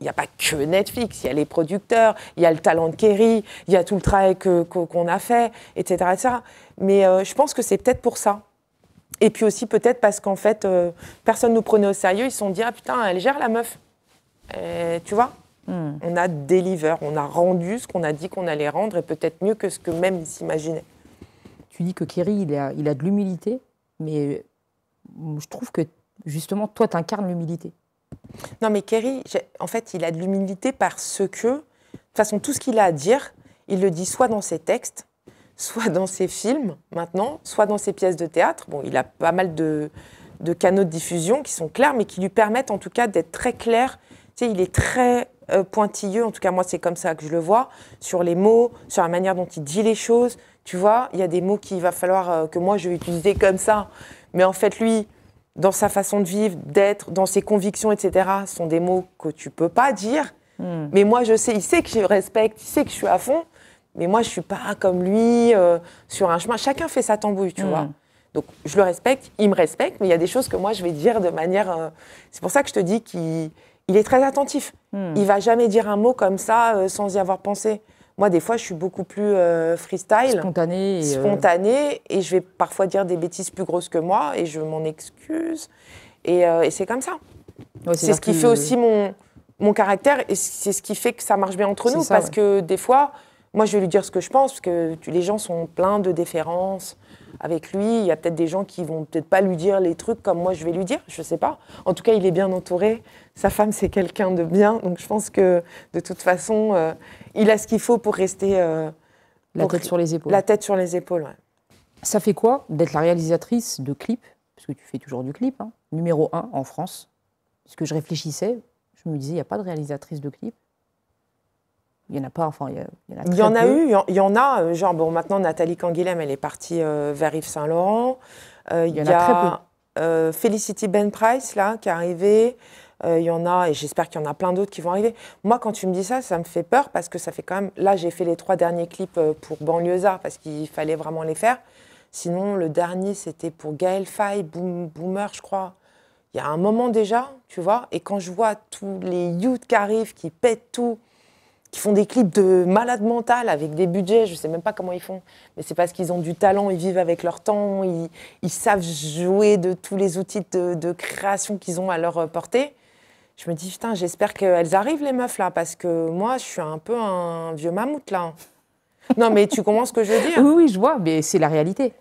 il n'y a pas que Netflix, il y a les producteurs, il y a le talent de Kerry, il y a tout le travail qu'on a fait, etc., etc. Mais je pense que c'est peut-être pour ça. Et puis aussi peut-être parce qu'en fait, personne ne nous prenait au sérieux. Ils se sont dit, ah putain, elle gère la meuf. Tu vois, on a deliver, on a rendu ce qu'on a dit qu'on allait rendre et peut-être mieux que ce que même ils s'imaginaient. Tu dis que Kerry, il a de l'humilité, mais je trouve que justement, toi, tu incarnes l'humilité. Non, mais Kerry, en fait, il a de l'humilité parce que, de toute façon, tout ce qu'il a à dire, il le dit soit dans ses textes, soit dans ses films, maintenant, soit dans ses pièces de théâtre. Bon, il a pas mal de canaux de diffusion qui sont clairs, mais qui lui permettent, en tout cas, d'être très clair. Tu sais, il est très pointilleux, en tout cas, moi, c'est comme ça que je le vois, sur les mots, sur la manière dont il dit les choses. Tu vois, il y a des mots qu'il va falloir que moi, je vais utiliser comme ça. Mais en fait, lui... dans sa façon de vivre, d'être, dans ses convictions, etc., ce sont des mots que tu ne peux pas dire. Mais moi, je sais, il sait que je respecte, il sait que je suis à fond, mais moi, je ne suis pas comme lui, sur un chemin. Chacun fait sa tambouille, tu vois. Donc, je le respecte, il me respecte, mais il y a des choses que moi, je vais dire de manière... C'est pour ça que je te dis qu'il est très attentif. Il ne va jamais dire un mot comme ça sans y avoir pensé. Moi, des fois, je suis beaucoup plus freestyle, spontanée, et je vais parfois dire des bêtises plus grosses que moi, et je m'en excuse. Et c'est comme ça. Ouais, c'est ce qui fait aussi mon caractère, et c'est ce qui fait que ça marche bien entre nous, parce que des fois, moi, je vais lui dire ce que je pense, parce que les gens sont pleins de déférence avec lui. Il y a peut-être des gens qui vont peut-être pas lui dire les trucs comme moi, je vais lui dire, je sais pas. En tout cas, il est bien entouré. Sa femme, c'est quelqu'un de bien, donc je pense que, de toute façon... il a ce qu'il faut pour rester... la tête sur les épaules. La tête sur les épaules, ouais. Ça fait quoi d'être la réalisatrice de clips, parce que tu fais toujours du clip, hein, numéro 1 en France? Parce que je réfléchissais, je me disais, il n'y a pas de réalisatrice de clips. Il n'y en a pas, enfin, il y en a très peu. Il y en a eu, il y en a, genre, bon, maintenant, Nathalie Canguilhem, elle est partie vers Yves Saint-Laurent. Il y en a très peu. Felicity Ben Price, là, qui est arrivée. Il y en a, et j'espère qu'il y en a plein d'autres qui vont arriver. Moi, quand tu me dis ça, ça me fait peur parce que ça fait quand même... Là, j'ai fait les 3 derniers clips pour Banlieusards parce qu'il fallait vraiment les faire. Sinon, le dernier, c'était pour Gaël Faye, Boomer, je crois. Il y a un moment déjà, tu vois, et quand je vois tous les youths qui arrivent, qui pètent tout, qui font des clips de malade mental avec des budgets, je ne sais même pas comment ils font, mais c'est parce qu'ils ont du talent, ils vivent avec leur temps, ils savent jouer de tous les outils de création qu'ils ont à leur portée. Je me dis, putain, j'espère qu'elles arrivent, les meufs, là, parce que moi, je suis un peu un vieux mammouth, là. Non, mais tu comprends ce que je veux dire? Oui, oui, je vois, mais c'est la réalité.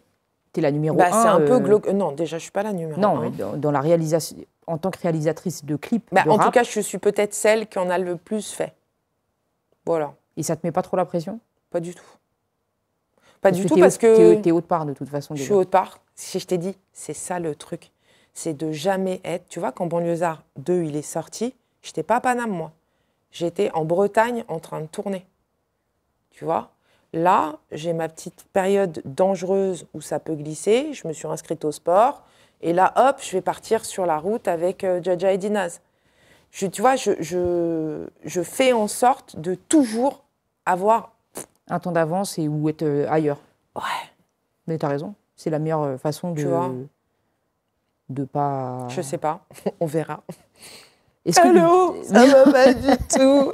Tu es la numéro 1. C'est un peu glauque. Non, déjà, je ne suis pas la numéro 1. Non, mais dans la réalisation, en tant que réalisatrice de clips, de en rap, tout cas, je suis peut-être celle qui en a le plus fait. Voilà. Et ça ne te met pas trop la pression? Pas du tout. Pas du tout, parce que... Tu es haute part, de toute façon. Je suis haute part. Si je t'ai dit, c'est ça le truc. C'est de jamais être... Tu vois, quand Banlieusards 2, il est sorti, je n'étais pas à Paname, moi. J'étais en Bretagne en train de tourner. Tu vois? Là, j'ai ma petite période dangereuse où ça peut glisser. Je me suis inscrite au sport. Et là, hop, je vais partir sur la route avec Jaja et Dinaz. Tu vois, je fais en sorte de toujours avoir... un temps d'avance et ou être ailleurs. Ouais. Mais tu as raison. C'est la meilleure façon de... Tu vois? De pas... Je sais pas, on verra. Allô, ça va pas du tout.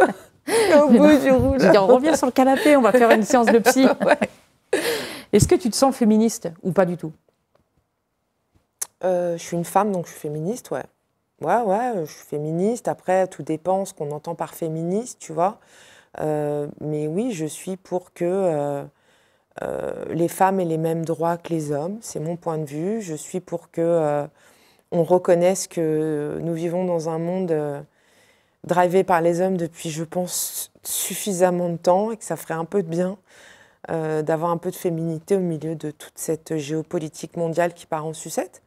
Au bout du rouleau. On revient sur le canapé, on va faire une séance de psy. Ouais. Est-ce que tu te sens féministe ou pas du tout? Je suis une femme, donc je suis féministe, ouais. Ouais, je suis féministe. Après, tout dépend ce qu'on entend par féministe, tu vois. Mais oui, je suis pour que les femmes aient les mêmes droits que les hommes. C'est mon point de vue. Je suis pour que on reconnaisse que nous vivons dans un monde drivé par les hommes depuis, je pense, suffisamment de temps et que ça ferait un peu de bien d'avoir un peu de féminité au milieu de toute cette géopolitique mondiale qui part en sucette.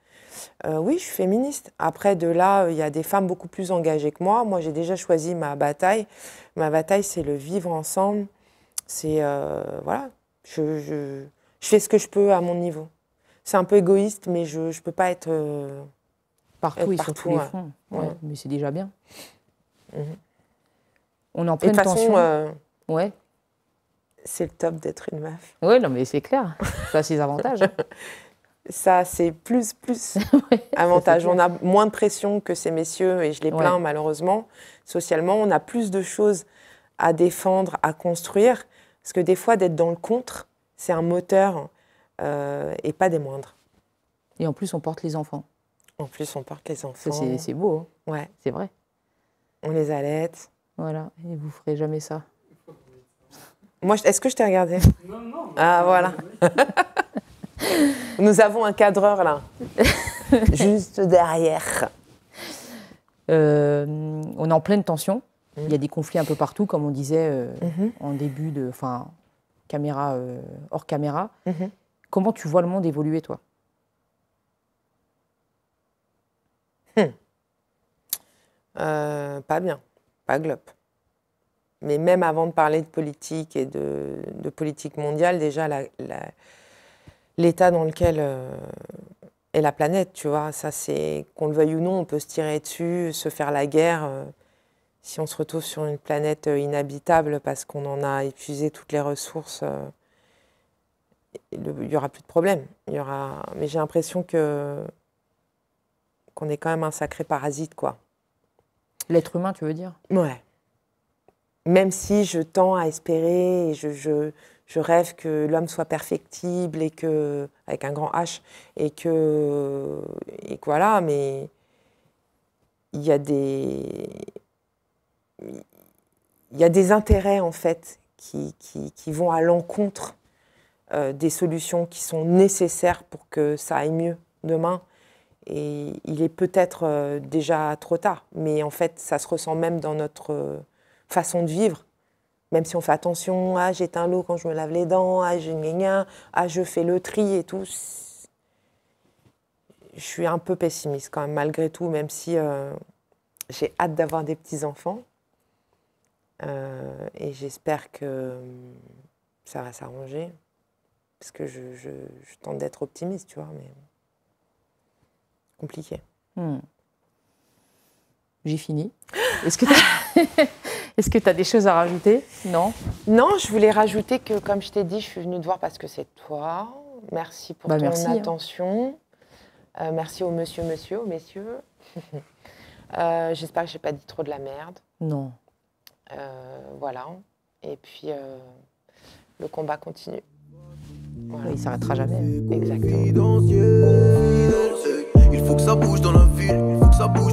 Oui, je suis féministe. Après, de là, il y a des femmes beaucoup plus engagées que moi. Moi, j'ai déjà choisi ma bataille. Ma bataille, c'est le vivre ensemble. C'est, voilà, je fais ce que je peux à mon niveau. C'est un peu égoïste, mais je ne peux pas être partout et sur tous les fronts. Ouais. Mais c'est déjà bien. On est en pleine tension. Ouais. C'est le top d'être une meuf. Oui, non, mais c'est clair. Ça a ses avantages. Ça, c'est plus ouais, avantage. On a moins de pression que ces messieurs, et je les plains malheureusement. Socialement, on a plus de choses à défendre, à construire. Parce que des fois, d'être dans le contre, c'est un moteur et pas des moindres. Et en plus, on porte les enfants. En plus, on porte les enfants. C'est beau. Hein. Ouais. C'est vrai. On les allaite. Voilà. Et vous ferez jamais ça. Moi, est-ce que je t'ai regardé? Non. Ah, voilà. Nous avons un cadreur, là. Juste derrière. On est en pleine tension. Il y a des conflits un peu partout, comme on disait en début de... Enfin, caméra, hors caméra. Comment tu vois le monde évoluer, toi? Pas bien. Pas glop. Mais même avant de parler de politique et de politique mondiale, déjà, l'état dans lequel est la planète, tu vois, ça c'est, qu'on le veuille ou non, on peut se tirer dessus, se faire la guerre. Si on se retrouve sur une planète inhabitable parce qu'on en a épuisé toutes les ressources, il n'y aura plus de problème. Mais j'ai l'impression qu'on est quand même un sacré parasite, quoi. L'être humain, tu veux dire? Ouais. Même si je tends à espérer et je rêve que l'homme soit perfectible et que, avec un grand H, et que voilà, mais il y a des intérêts en fait qui vont à l'encontre des solutions qui sont nécessaires pour que ça aille mieux demain. Et il est peut-être déjà trop tard, mais en fait ça se ressent même dans notre façon de vivre. Même si on fait attention, j'éteins l'eau quand je me lave les dents, je fais le tri et tout. Je suis un peu pessimiste quand même, malgré tout, même si j'ai hâte d'avoir des petits-enfants. Et j'espère que ça va s'arranger. Parce que je tente d'être optimiste, tu vois, mais compliqué. J'ai fini. Est-ce que tu as des choses à rajouter? Non? Non, je voulais rajouter que, comme je t'ai dit, je suis venue te voir parce que c'est toi. Merci pour ton attention. Merci aux messieurs. J'espère que je n'ai pas dit trop de la merde. Non. Voilà. Et puis, le combat continue. Voilà. Il ne s'arrêtera jamais. Exactement. Il faut que ça bouge dans la ville, il faut que ça bouge.